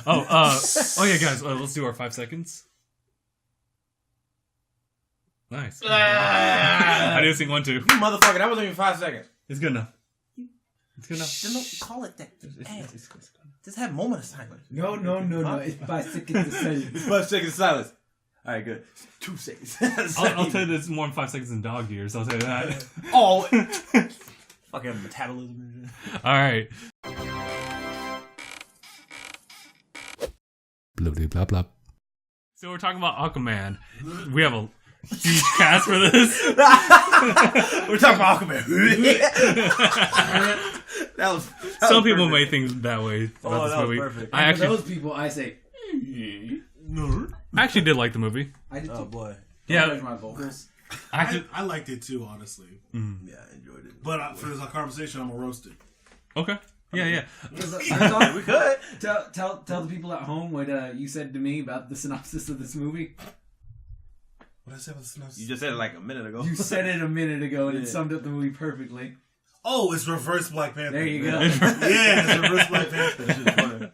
Oh yeah, guys, let's do our 5 seconds. Nice. I didn't sing 1, 2. You motherfucker, that wasn't even 5 seconds. It's good enough. It's good enough. Just don't call it that. Just have moment of silence. No. It's 5 seconds of silence. It's 5 seconds of silence. All right, good. 2 seconds. I'll tell you it's more than 5 seconds than dog years. I'll tell you that. Oh, fucking metabolism. All right. Blah blah blah. So we're talking about Aquaman. We have a huge cast for this. We're talking about Aquaman. that was Some people perfect. may think that way about this that was movie. perfect. I And for actually, those people, I say, I actually did like the movie. I did too. Oh boy. Yeah. Don't judge my vocals. I liked it too, honestly. Yeah, I enjoyed it. But for this conversation, I'm gonna roast it. Okay. Yeah. We could. Tell the people at home what you said to me about the synopsis of this movie. What did I say about the synopsis? You just said it like a minute ago. You said it a minute ago, and it summed up the movie perfectly. Oh, it's reverse Black Panther. There you go. Yeah, it's reverse Black Panther.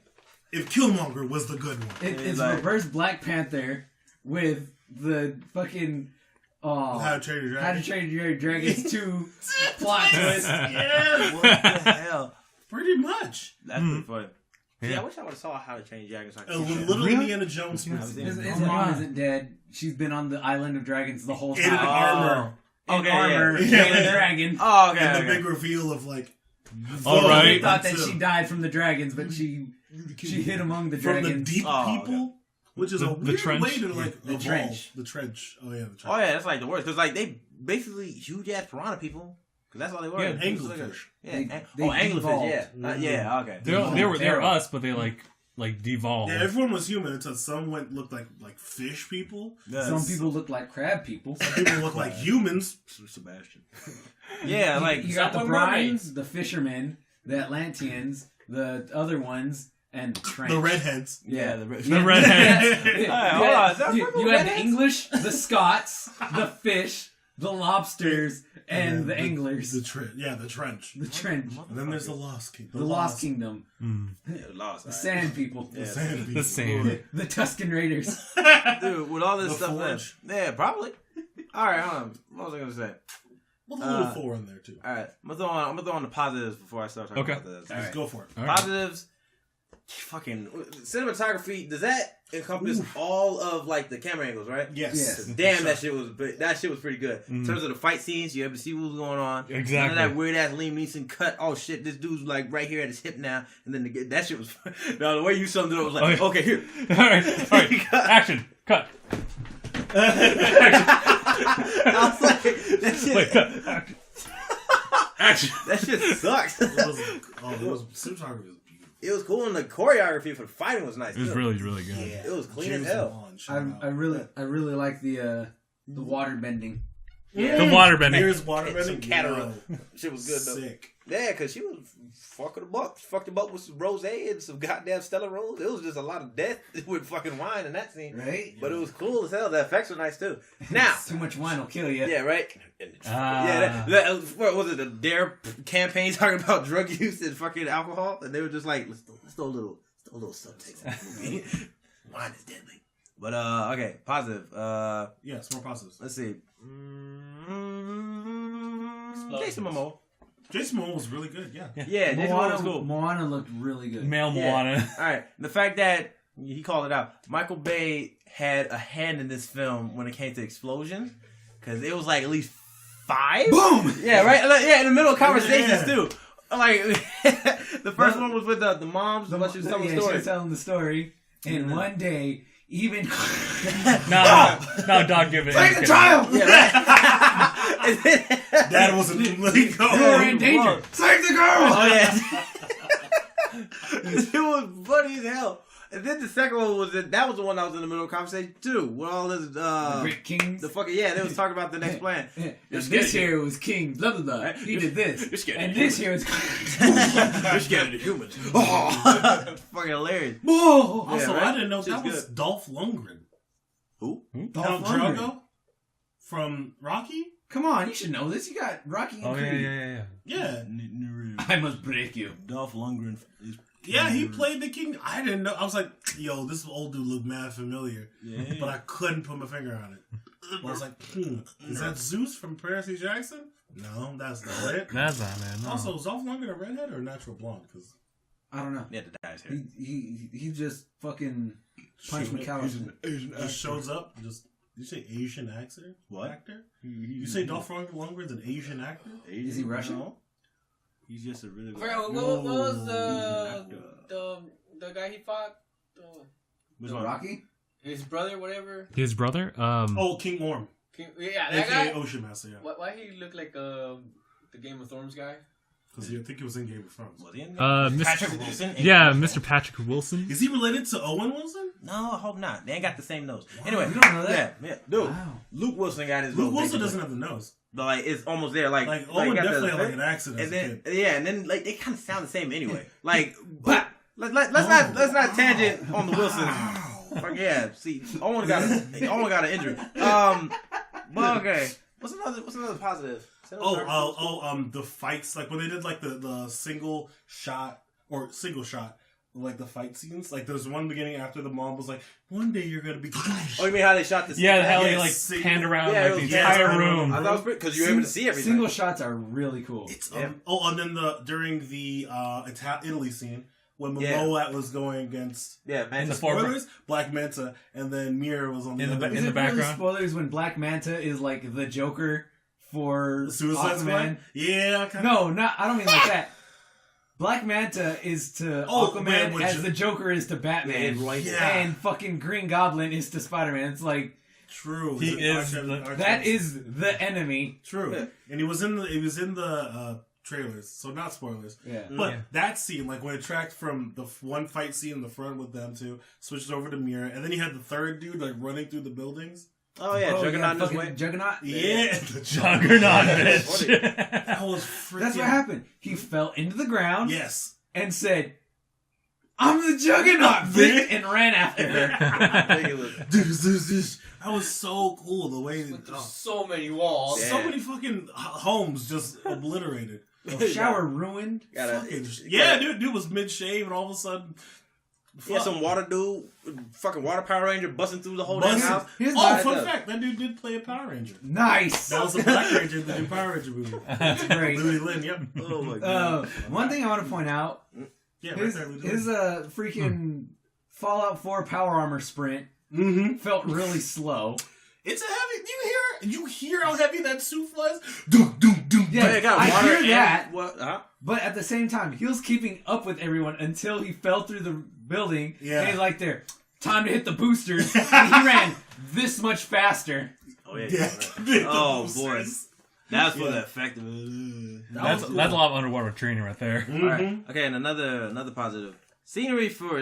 If Killmonger was the good one. It's like- reverse Black Panther with the fucking How to Train Your Dragon. How to Train Your Dragons 2 plot twist. Yeah, What the hell? pretty much. That's pretty funny. Yeah. Yeah, I wish I would have saw How to Train Your Dragon. So I A could little Really? Indiana Jones. His mom isn't dead. She's been on the Island of Dragons the whole In time. armor. In Okay, armor, yeah. playing a dragon. Oh, okay. And the okay. big reveal of like. All They right. thought that she died from the dragons, but she hid among the From the dragons. deep Oh, people, which is The a weird trench? way to like The evolve. trench. The trench. Oh yeah, the trench. Oh yeah, that's like the worst. Cause like they basically huge ass piranha people. Cause that's all they were. Yeah, anglerfish. Yeah. They anglerfish. devolved. Yeah. Yeah. Okay. They're us, but they like devolved. Yeah, everyone was human until some looked like fish people. Some people look like crab people. Some people look like humans. Sebastian. Yeah, like You got the some were mermaids. brines, the fishermen, the Atlanteans, the other ones, and the trench. The redheads. Yeah, the redhead. Alright, hold on. Is that You purple had the redheads? English, the Scots, the fish, the lobsters, and the anglers. The trench. The trench. And then there's the Lost Kingdom. The Lost Kingdom. Yeah, lost. The Sand People. The sand people. The same. The Tuscan Raiders. Dude, with all this The stuff Forge. left. Yeah, probably. Alright, hold on. What was I gonna say? Well, the little four in there too. Alright. I'm gonna throw on the positives before I start talking Okay. about this. Let's go for it. All right. Positives. Fucking cinematography. Does that encompass all of like the camera angles, right? Yes. Damn, that shit was pretty good. In terms of the fight scenes, you able to see what was going on. Exactly. None of that weird ass Liam Neeson cut. Oh shit, this dude's like right here at his hip now, and then that shit was. No, the way you summed it up was like, okay, here. All right. Action. Cut. I was like, that shit. Wait. Cut. Action. That shit sucks. It was cinematography was beautiful. It was cool, and the choreography for the fighting was nice. It was too. really good. Yeah, it was clean James as hell. Wan, shout out. I really like the water bending. Yeah. The water bending. Here's water Some bending. cataract. Yo, Shit was good though. sick. Yeah, because she was fucking the buck. Fucked him up with some rosé and some goddamn Stella Rose. It was just a lot of death with fucking wine in that scene. Right? But it was cool as hell. The effects were nice too. Now, Too much wine will kill you. yeah, right? Ah. Yeah, that, what was it, the DARE campaign talking about drug use and fucking alcohol? And they were just like, let's throw a little subtext in the movie. Wine is deadly. But, okay, positive. Yes, more positives. Let's see. Jason Momoa. Jason Momoa was really good. Yeah. Yeah, Jason Momoa was cool. Moana looked really good. Male Yeah. Moana. All right, the fact that he called it out, Michael Bay had a hand in this film when it came to explosions, because it was like at least 5. Boom! Yeah, right. Like, yeah, in the middle of conversations Yeah. too. Like the first one was with the moms, but she was telling the She story. was telling the story. And one day, even No, dog, give it. take the child. Yeah, right. And then- That was a really You're in danger. Save the girl. Oh yeah, it was funny as hell. And then the second one was that was the one that was in the middle of the conversation too. With all this, Great Kings. the fucking they was talking about the next plan. And this here was King, blah blah blah. He did this. You're scared And of this here was. You're scared of the humans. Oh, fucking hilarious. Whoa! Also, right? I didn't know She's that was good. Dolph Lundgren. Who? Count Lundgren. Drogo from Rocky. Come on, you should know this. You got Rocky and Oh Creed. yeah. Yeah. I must break you. Dolph Lundgren is Yeah, he played the king. I didn't know. I was like, yo, this old dude looked mad familiar. Yeah. But I couldn't put my finger on it. I was like, is that Zeus from Percy Jackson? No, that's not it. That's not it. No. Also, is Dolph Lundgren a redhead or a natural blonde? Because I don't know. Yeah, the guy's hair. He just fucking punched McAllister. just shows up. Just did you say Asian actor? What? Actor? You say Dolph Lundgren's an Asian actor? Is he Russian? No. He's just a really good What was the guy he fought? Which The one? Rocky? His brother, whatever. His brother? King Orm. Yeah, that AKA guy. Ocean Master, yeah. Why he look like the Game of Thrones guy? Because I think he was in Game of Thrones. Was he in Mr. Patrick Wilson? Yeah, Mr. Patrick Wilson. Is he related to Owen Wilson? No, I hope not. They ain't got the same nose. Anyway, You don't know that? Yeah, dude. Wow. Luke Wilson got his. Luke nose Wilson big, doesn't have the nose. but like it's almost there. Like Owen got definitely the- had like an accident And as a then kid. yeah, and then like they kind of sound the same anyway. Like, but let's not tangent on the Wilsons. Fuck yeah, see, Owen got an injury. But okay, what's another positive? The fights, like when they did like the single shot, like the fight scenes. Like there's one beginning after the mom was like, "One day you're gonna be." Oh, you mean how they shot this? Yeah, how he Yes, like panned around yeah, like it the was- entire yeah, room. I thought it was pretty because you were able to see everything. Single shots are really cool. It's Yeah. and then during the Italy scene when Yeah. Momoa was going against Yeah, man. In the foreground. spoilers, Black Manta, and then Mira was on the In the other ba- Is in it the background? really spoilers when Black Manta is like the Joker for Suicide Squad. Aquaman? Yeah, kinda. No, I don't mean like that. Black Manta is to Oh, Aquaman man, which as is- the Joker is to Batman. Yeah, right. Yeah. And fucking Green Goblin is to Spider-Man. It's like, True. He is that is the enemy. true. Yeah. And he was in the trailers, so not spoilers. Yeah. But Yeah. that scene, like when it tracked from the one fight scene in the front with them two, switched over to Mira, and then you had the third dude like running through the buildings. Oh yeah, Juggernaut in his fucking way. Juggernaut. Yeah, the Juggernaut, That's bitch. That was freaking. That's what happened. He fell into the ground Yes. and said, "I'm the Juggernaut, bitch," and ran after her. That was so cool. The way With so many walls. Yeah. so many fucking homes just obliterated. Shower ruined. Yeah, dude was mid shave, and all of a sudden, Yeah, some water dude, fucking water Power Ranger busting through the whole damn Busting. house. Here's Oh, my- fun fact! That dude did play a Power Ranger. Nice. That was the Black Ranger in the new Power Ranger movie. That's great. Louis Lin, yep. Oh my god. One thing I want to point out: Yeah, right his there, Louis Lin. his freaking Fallout 4 power armor sprint Mm-hmm. felt really slow. It's a heavy. You hear how heavy that suit flies? Doom, doom, doom. Yeah, it got I water hear and that. What? Huh? But at the same time, he was keeping up with everyone until he fell through the building. Yeah. And he's like, "There, time to hit the boosters." And he ran this much faster. Oh yeah. Yeah. Oh boy. That's for Yeah. the effect of it. That's a lot of underwater training right there. Mm-hmm. All right. Okay, and another positive. Scenery for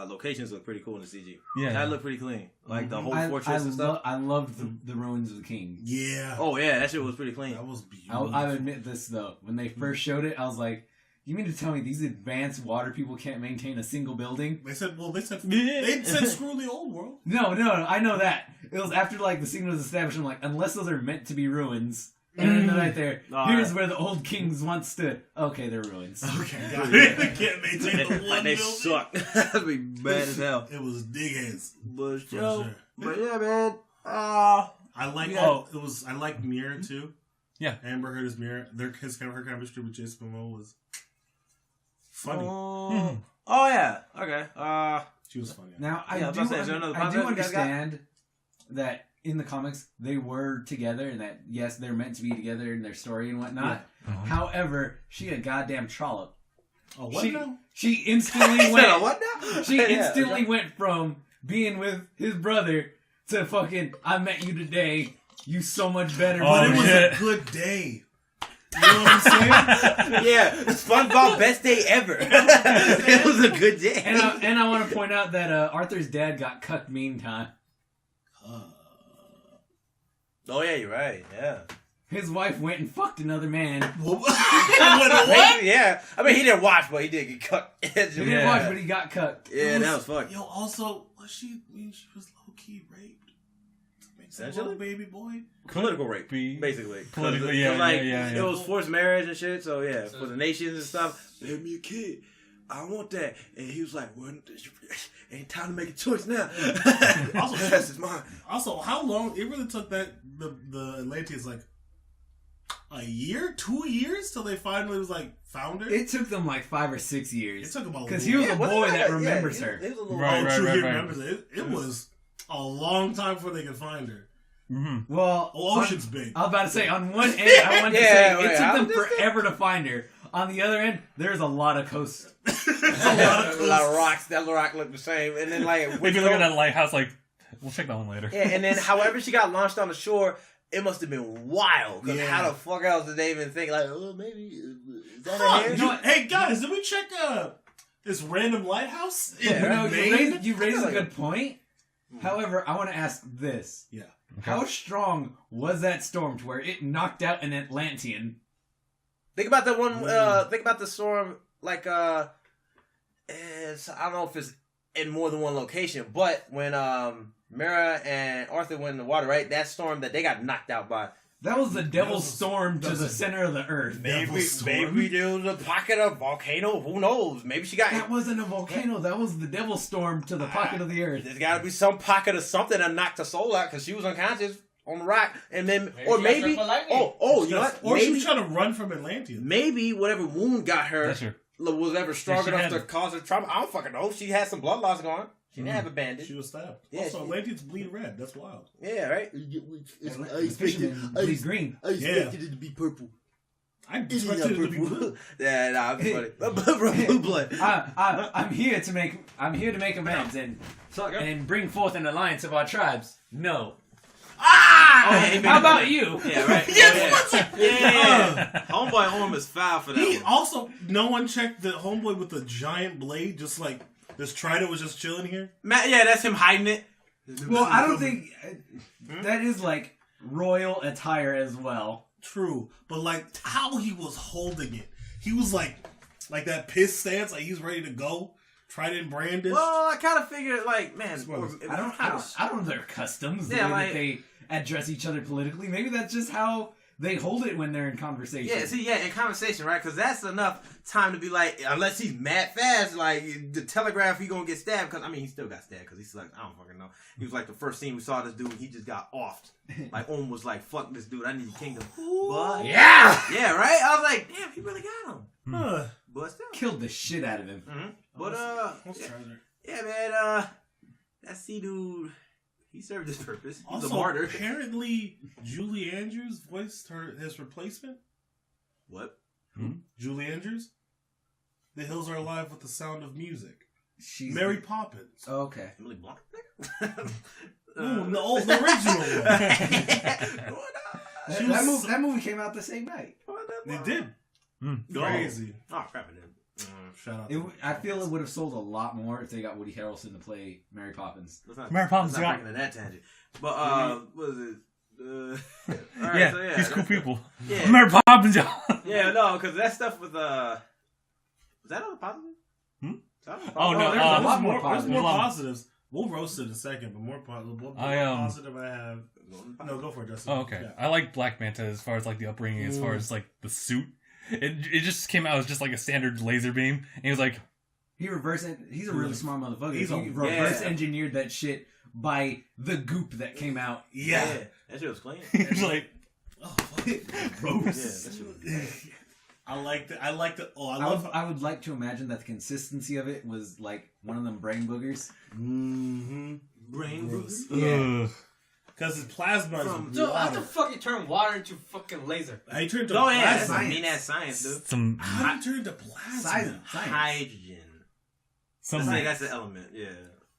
locations look pretty cool in the CG. Yeah. That looked pretty clean. Like the whole fortress and stuff. I loved the ruins of the king. Yeah. Oh yeah, that shit was pretty clean. That was beautiful. I'll admit this though. When they first showed it, I was like, "You mean to tell me these advanced water people can't maintain a single building?" They said screw the old world. No, I know that. It was after like the scene was established. I'm like, unless those are meant to be ruins. And then right there, here's where the old kings once stood. Okay, they're ruins. Okay, got it. They can't maintain the one Like they building. suck. That'd be bad as hell. It was dig heads. But For yo, sure. but yeah, man. I like. Yeah. Oh, it was. I like Mirror too. Yeah. Amber Heard is Mirror. Her chemistry with Jason Momoa was funny. Oh yeah. Okay. She was funny. Now I Yeah, I was about to say, is there another I do positive you guys got? understand that in the comics they were together, and that yes, they're meant to be together in their story and whatnot. Uh-huh. However, she a goddamn trollop. Oh, what She, now? she instantly Said, went. what now? She Yeah, instantly okay. went from being with his brother to fucking, "I met you today. You so much better." Oh, But than it was me." shit. a good day. You know what I'm saying? Yeah, SpongeBob best day ever. It was a good day. And I want to point out that Arthur's dad got cucked meantime. Oh yeah, you're right. Yeah. His wife went and fucked another man. What? Yeah. I mean, he didn't watch, but he did get cut. He didn't Yeah. watch, but he got cucked. Yeah, that was fucked. Yo, also, was she? I mean, she was low key raped. To make that Essentially? little baby boy. Political rape, Be- basically. Politically, 'Cause, yeah, like, yeah. It was forced marriage and shit, so yeah, for the nations and stuff. They had me a kid. I want that. And he was like, well, ain't time to make a choice now. Also, That's his mind. Also, how long it really took that the Atlanteans like a year, 2 years till they finally was like found her. It took them like 5 or 6 years. It took about because he was a boy that remembers he her. was a little Right, true, right, he right. remembers it. It was a long time before they could find her. Mm-hmm. Well, Ocean's big. I was about to say on one end, I wanted to say right, it took I them was just forever to find her. On the other end, there's a lot of coast. a lot of rocks. That rock looked the same. And then like If you look at that lighthouse, like we'll check that one later. yeah, and then however she got launched on the shore, it must have been wild. Because Yeah. how the fuck else did they even think like, oh, maybe is that Huh, her hair? You know what? hey guys, did we check this random lighthouse? in Yeah, right. Maine? You raise a Like- good point. However, I want to ask this. Yeah. How strong was that storm to where it knocked out an Atlantean? Think about the one. Think about the storm. Like I don't know if it's in more than one location, but when Mara and Arthur went in the water, right? That storm that they got knocked out by. That was the devil's was- storm to that was the a- center of the earth. Maybe storm? there was a pocket of volcano. Who knows? Maybe she got. That wasn't a volcano. That was the devil's storm to the pocket of the earth. There's got to be some pocket of something that knocked her soul out because she was unconscious on the rock, and then Maybe or she got maybe struck by lightning. you know what? Or she Maybe was trying to run from Atlanteans. maybe whatever wound got her That's true. was ever strong Yeah, she enough had to it. cause her trauma. I don't fucking know. She had some blood loss going. She didn't have a bandage. She was stabbed. Yeah, Also, she- Atlanteans bleed red. That's wild. Yeah, right. The fishermen bleed green. I expected it to be purple. I expected it to be blue. Yeah, nah, I'm funny. Blue blood. I'm here to make amends and bring forth an alliance of our tribes. No. Ah! How about you? Yeah, right. Yeah. Homeboy arm is foul for that He one. also, no one checked the homeboy with the giant blade. Just like this trident was just chilling here. Yeah, that's him hiding it. Well, I don't think that is like royal attire as well. True, but like how he was holding it, he was like that piss stance, like he's ready to go. Trident brandished. Well, I kind of figured, like, man, I don't know their customs, the Yeah, way like- that they address each other politically. Maybe that's just how they hold it when they're in conversation. Yeah, in conversation, right? Because that's enough time to be like, unless he's mad fast, like, the telegraph, he gonna get stabbed. Because, I mean, he still got stabbed because he's like, I don't fucking know. He was like, the first scene we saw this dude, he just got offed. Like, was like, fuck this dude, I need the kingdom. But, yeah, right? I was like, damn, he really got him. Huh. But still. Killed the shit out of him. But, What's treasure? yeah, man, that sea dude, he served his purpose. He's a Also, martyr. apparently, Julie Andrews voiced his replacement. What? Julie Andrews. The Hills Are Alive with the Sound of Music. She's Mary Poppins. Oh, okay. Emily Blunt? Ooh, the original one. That movie came out the same night. They did. Crazy. Oh, crap, it did. Shout out. I feel it would have sold a lot more if they got Woody Harrelson to play Mary Poppins. Mary Poppins, let's not yeah. break into that tangent. But, what is it? All right, Yeah, so he's cool people. Yeah. Mary Poppins, y'all. Yeah, no, because that stuff with, was that on the positive? Oh, no, there's a lot There's more more positive. positives. We'll roast it in a second, but more positive. What positive I have? No, go for it, Justin. Oh, okay. Yeah. I like Black Manta as far as like the upbringing, as far as like the suit. It just came out as just like a standard laser beam, and he was like, He's a really smart motherfucker. He's He a- reverse engineered that shit by the goop that came out. Yeah. That shit was clean. he's like, Oh, fuck. Yeah, that shit was clean. I like the. Oh, I love. I would like to imagine that the consistency of it was like one of them brain boogers. Mm-hmm. Brain Gross. Yeah. ugh. Because his plasma is So how water. the fuck you turn water into fucking laser? How you turn into Oh, yeah, that's plasma? mean ass science, dude. Some How do you turn into plasma? Science. Hydrogen. some That's the element, yeah.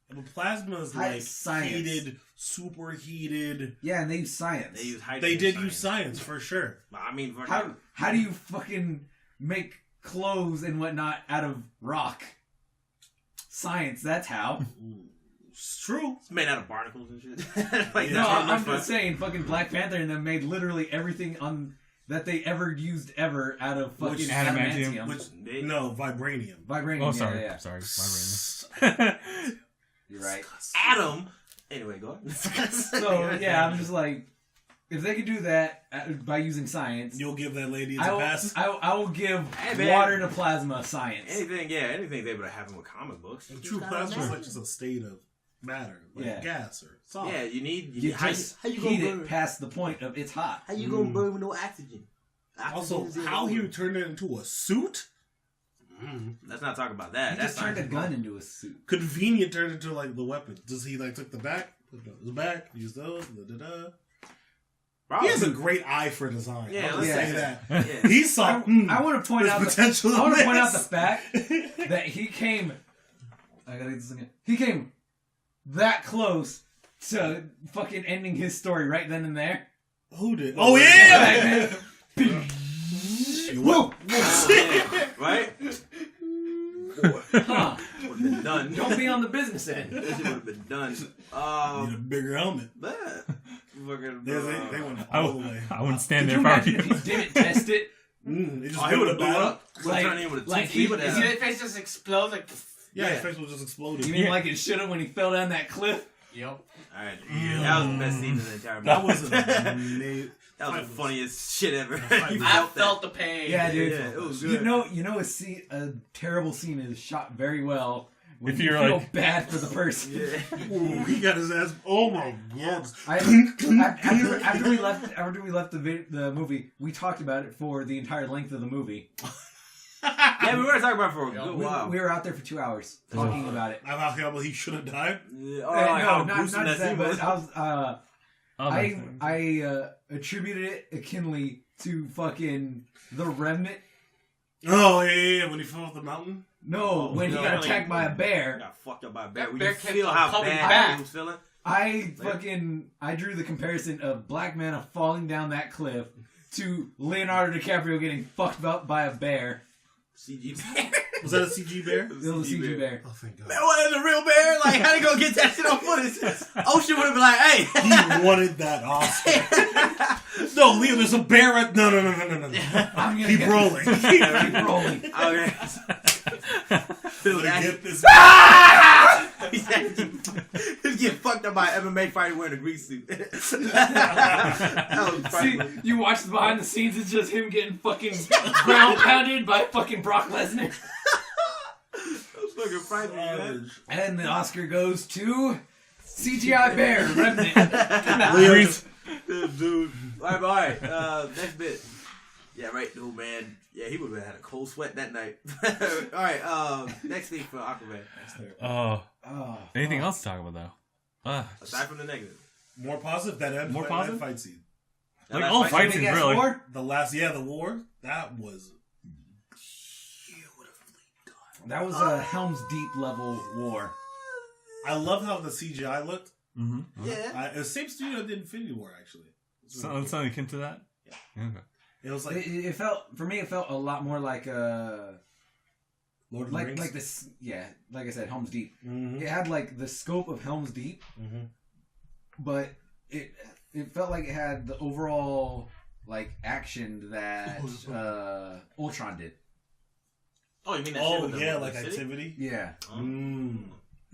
But plasma is Hi- like science. heated, superheated. Yeah, and they use science. They use hydrogen. They did science. use science for sure. I mean, fucking, How do you fucking make clothes and whatnot out of rock? Science, that's how. It's true. it's made out of barnacles and shit. Like, Yeah. No, that's I'm fun. just saying, fucking Black Panther and them made literally everything on that they ever used ever out of fucking Which- adamantium. Which They- no vibranium. Vibranium. Oh, sorry, Yeah. sorry, my You're right. Adam. Anyway, go on. So yeah, I'm just like, if they could do that by using science, You'll give that lady a I will, pass. I will give Hey, man. water to plasma science. Anything's able to happen with comic books. And true plasma is like just a state of matter, like Yeah. gas or solid. Yeah, you need You how just you heat gonna it burn? past the point of it's hot. How you gonna burn with no oxygen? Also, Oxygen's in how the he water. turned it into a suit? Let's not talk about that. He That's just turned a not gun into a suit. Convenient turned into like the weapon. Does he like took the back, put it on the back, use those, He has a great eye for design. Yeah, I'll let's just say say that. Yeah. He saw. I want to point there's out potential. I want to in point out the this. fact that he came. I gotta get this again. He came that close to fucking ending his story right then and there. Who did? Oh yeah! Whoa! Right? Huh? Would have been done. Don't be on the business end. This shit would have been done. Need a bigger helmet. Fucking. They went I, all the way. I wouldn't stand Could you there if I were imagine you. if he didn't test it? It just He would have blew battle. up. Like, turned in with a like two feet. he- With You see that face just explode like. Yeah, his Yeah. face was just exploded. You mean like it should have when he fell down that cliff? Yep. Alright, that was the best scene in the entire movie. That was amazing. That was the funniest shit ever. fight You was- I that. felt the pain. Yeah, dude. Yeah, it was good. You know, a terrible scene is shot very well when If you you're feel like- bad for the person. Yeah. Ooh, he got his ass. Oh my god. After we left the movie, we talked about it for the entire length of the movie. Yeah, we were talking about it for a good We, while. we were out there for 2 hours talking about it. How come he should have died? Yeah, No, not gruesome just that, scene but was. I was Other things. I attributed it akinly to fucking the Revenant. Oh yeah, when he fell off the mountain. No, when he no, got really. attacked by a bear. Got fucked up by a bear. That When bear you kept feel on how coming bad back. he was feeling. I drew the comparison of Black Manta falling down that cliff to Leonardo DiCaprio getting fucked up by a bear. CG bear. Was that a CG bear? It was a CG bear. Oh thank God. Man, what is a real bear? Like, how they gonna get that shit on footage? Ocean would have been like, hey. He wanted that Oscar. No, Leo, there's a bear at... No. I'm gonna Keep get rolling. Keep rolling. Okay. Phil Get this. He's getting fucked up by an MMA fighter wearing a grease suit. That was See, frightful. you watch the behind the scenes, it's just him getting fucking ground pounded by fucking Brock Lesnar. That was fucking frightful, man. And the Oscar goes to CGI Bear, Revenant. Reese. Dude. Alright, next bit. Yeah, right, dude, man. Yeah, he would have had a cold sweat that night. Alright, next thing for Aquaman. Oh, Oh, anything else to talk about though? Aside from the negative. More positive. That end. More that positive? fight scene. Like That all last fight Big scenes, ass really. war? The war. That was. That was a Helm's Deep level war. I love how the CGI looked. Mm-hmm. Yeah. The same studio did Infinity War actually. Something akin to that. Yeah. Okay. It was like It felt, for me, it felt a lot more like Lord of the Rings. like this, yeah, like I said, Helm's Deep. Mm-hmm. It had like the scope of Helm's Deep, Mm-hmm. but it felt like it had the overall like action that Ultron did. Oh, you mean that shit Oh with the yeah, with like the city? activity. Yeah,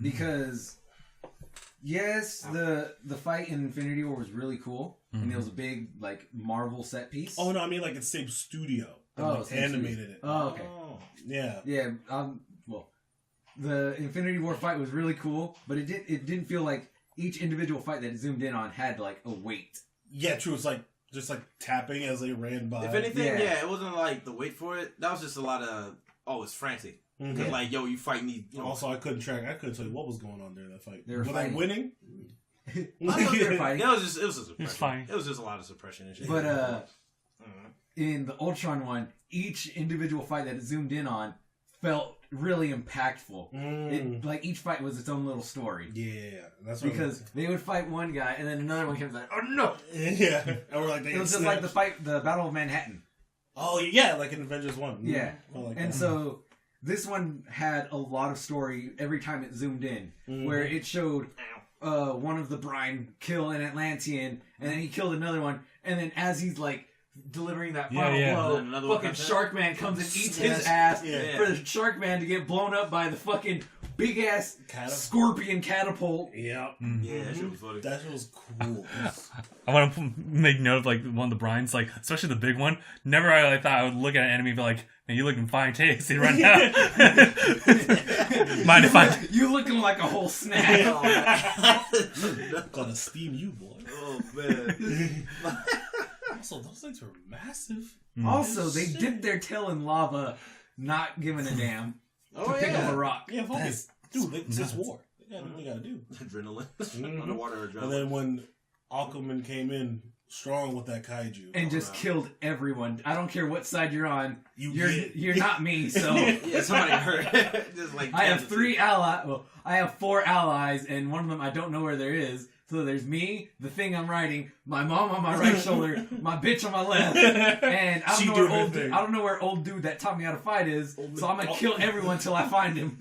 Because because yes, the fight in Infinity War was really cool, and it was a big like Marvel set piece. Oh no, I mean like it's same studio. that, Oh, like, same animated it. Oh, okay. Yeah. Yeah, well, the Infinity War fight was really cool, but it didn't feel like each individual fight that it zoomed in on had like a weight. Yeah, true. It's like just like tapping as they ran by. If anything, Yeah. yeah, it wasn't like the wait for it. That was just a lot of it's frantic. Mhm. Cause like, yo, you fighting these. You know, Also, I couldn't tell you what was going on during that fight. They were Were fighting. they winning? I know they were fighting. it was just a suppression. It's fine. It was just a lot of suppression and shit. But Mhm. in the Ultron one, each individual fight that it zoomed in on felt really impactful. It, like each fight was its own little story. Yeah, that's what Because they would fight one guy and then another one comes like, oh no! yeah, or like they It was just like the Battle of Manhattan. Oh yeah, like in Avengers 1. Yeah. I like And that. so this one had a lot of story every time it zoomed in, where it showed one of the Brine kill an Atlantean, and then he killed another one, and then as he's like delivering that final And then blow, another one fucking comes in. Sharkman comes and eats his Yes. ass Yeah. for the Sharkman to get blown up by the fucking big ass scorpion catapult. Yeah. Yeah, that shit was funny. That shit was cool. I want to make note of like one of the Bryans, like especially the big one. Never I thought I would look at an enemy and be like, "Man, you looking fine tasty right now." Mind if I? You looking like a whole snack. Gonna steam you, boy. Oh man. Also, those things are massive. Also, they dipped their tail in lava, not giving a damn. To pick up a rock. Yeah, focus. Dude, it's war. They gotta do. Adrenaline. Underwater adrenaline. And then when Aquaman came in strong with that kaiju. And just killed everyone. I don't care what side you're on. You're not me, so yeah, somebody hurt. Just like I have 3 allies. Well, I have 4 allies, and one of them I don't know where there is. So there's me, the thing I'm riding, my mom on my right shoulder, my bitch on my left, and I don't know where old dude that taught me how to fight is. So I'm gonna kill everyone till I find him.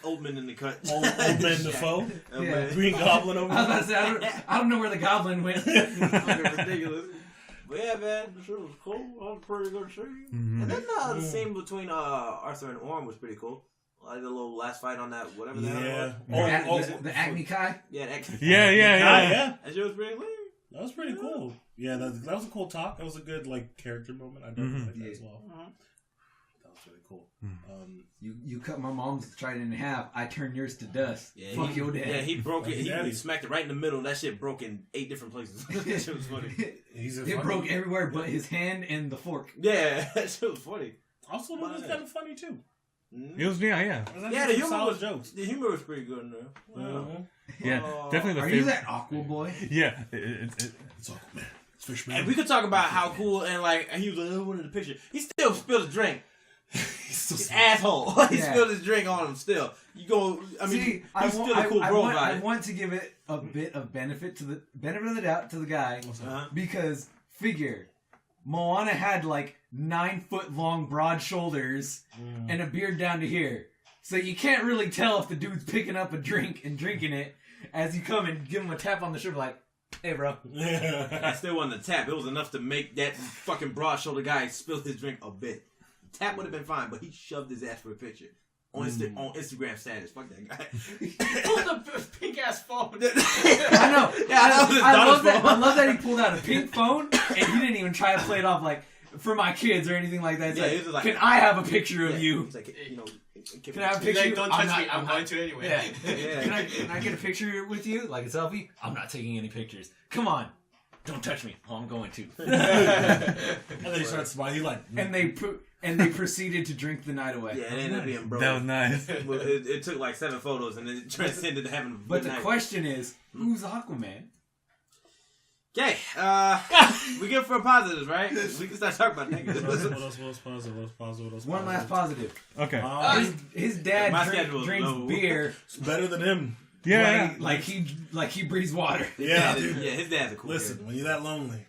Old man in the cut. Old man Defoe. Yeah. Green Goblin over I was about to say I don't know where the goblin went. Ridiculous. But yeah, man, the show was cool. That was pretty good scene. Mm-hmm. And then the scene between Arthur and Orm was pretty cool. Like the little last fight on that whatever that was. The Acme Kai? Yeah, that Yeah. That shit was pretty clean. That was pretty cool. Yeah, that was a cool talk. That was a good like character moment. I definitely like that as well. That was really cool. You cut my mom's trident in half. I turned yours to dust. Yeah, Fuck your dad. Yeah, he broke it. He Daddy. smacked it right in the middle. That shit broke in 8 different places. That shit was funny. It broke everywhere but his hand and the fork. Yeah, that shit was funny. Also, it was kind of funny too. It was yeah. Yeah, the humor solid was jokes. The humor was pretty good in there. Wow. Yeah, definitely the Are favorite. you that Aqua boy? Yeah, It's Aquaman. It's Fishman. And we could talk about how cool and like he was like, "Oh, what in the picture?" He still spilled his drink. He's asshole. He spilled his drink on him. Still, you go. I mean, See, he's still a cool bro about I it. want to give it a bit of benefit of the doubt to the guy because figure Moana had like 9-foot long broad shoulders and a beard down to here, so you can't really tell if the dude's picking up a drink and drinking it as you come and give him a tap on the shoulder like, "Hey, bro." I still wasn't a tap. It was enough to make that fucking broad shoulder guy spill his drink a bit. Tap would have been fine, but he shoved his ass for a picture. On Instagram status. Fuck that guy. Pulled a pink ass phone. I know. Yeah, that was his I love daughter's that. phone. I love that he pulled out a pink phone and he didn't even try to play it off like for my kids or anything like that. It's Yeah, like, he was just like, can I have a picture of you? It's like, you know, Can I have a He's picture? like, don't touch me. I'm going to anyway. Yeah. Yeah. Can I get a picture with you, like a selfie? I'm not taking any pictures. Come on, don't touch me. Oh, I'm going to. And then he started smiling. He's like, and they proceeded to drink the night away. Yeah, it ended up being bro. that was nice. It took like 7 photos and then it transcended to having a But good the night. question is, who's Aquaman? Okay, we good for positives, right? We can start talking about negatives. What else positive? One last positive. Okay. His dad My schedule is drinks low. beer It's better than him. Yeah. like he breathes water. Yeah, Yeah, dude. his dad's a cool Listen, kid. when you're that lonely.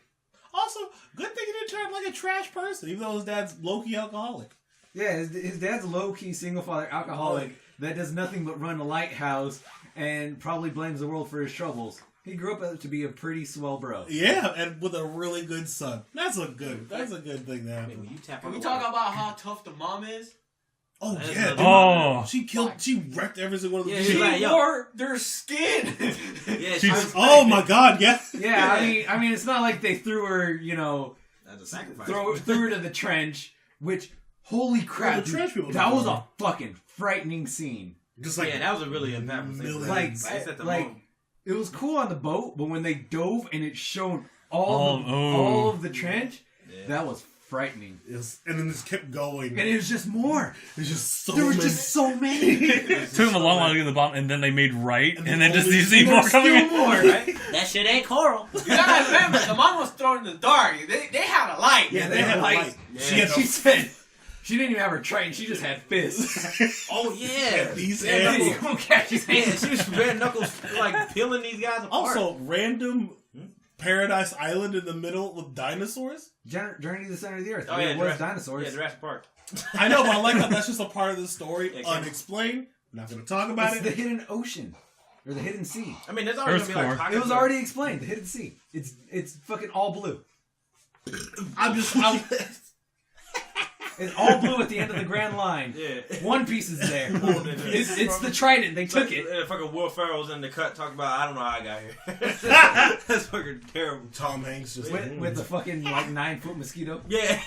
Also, good thing he didn't turn like a trash person, even though his dad's low-key alcoholic. Yeah, his dad's a low-key single-father alcoholic that does nothing but run a lighthouse and probably blames the world for his troubles. He grew up to be a pretty swell bro. Yeah, and with a really good son. That's a good thing to happen. When you tap Can on we the talk water- about how tough the mom is? Oh That's yeah, a- dude. She wrecked every single one of the Yeah, She she's like, yo. wore their skin. Yeah, She's- Oh my god, yeah. Yeah, I mean, it's not like they threw her, That's a sacrifice. threw her to the trench. Which, holy crap, the trench dude, people that were was doing. a fucking frightening scene. Just like Yeah, that was a really impactful thing. Millions. Like, It set the like mood. it was cool on the boat, but when they dove and it showed all of the trench, that was frightening. and then just kept going. And it was just more. It's just so There was many. just so many. Took them a long while to get to the bottom, and then they made right, and then just only- you see There more was coming still in. more. Right? That shit ain't coral. You gotta remember, the mom was thrown in the dark. They had a light. Yeah, They had a light. Yeah. She said she didn't even have her trident. She just had fists. Oh yeah. These Yeah, animals. You gonna catch his Yeah, hand. she was red knuckles like peeling these guys apart. Also, random Paradise Island in the middle with dinosaurs. Journey to the Center of the Earth. Oh, There yeah, was Jurassic- dinosaurs. Yeah, Jurassic Park. I know, but I like how that's just a part of the story, Yeah, unexplained. Not going to talk about It's it. the hidden ocean or the hidden sea. I mean, there's always Earth's gonna be like core. pockets It was of- already explained. The hidden sea. It's fucking all blue. I'm It's all blue at the end of the Grand Line. Yeah. One Piece is there. It's the trident. They took it. Fucking Will Ferrell's in the cut talking about, I don't know how I got here. That's fucking terrible. Tom Hanks just With the fucking like 9-foot mosquito. Yeah.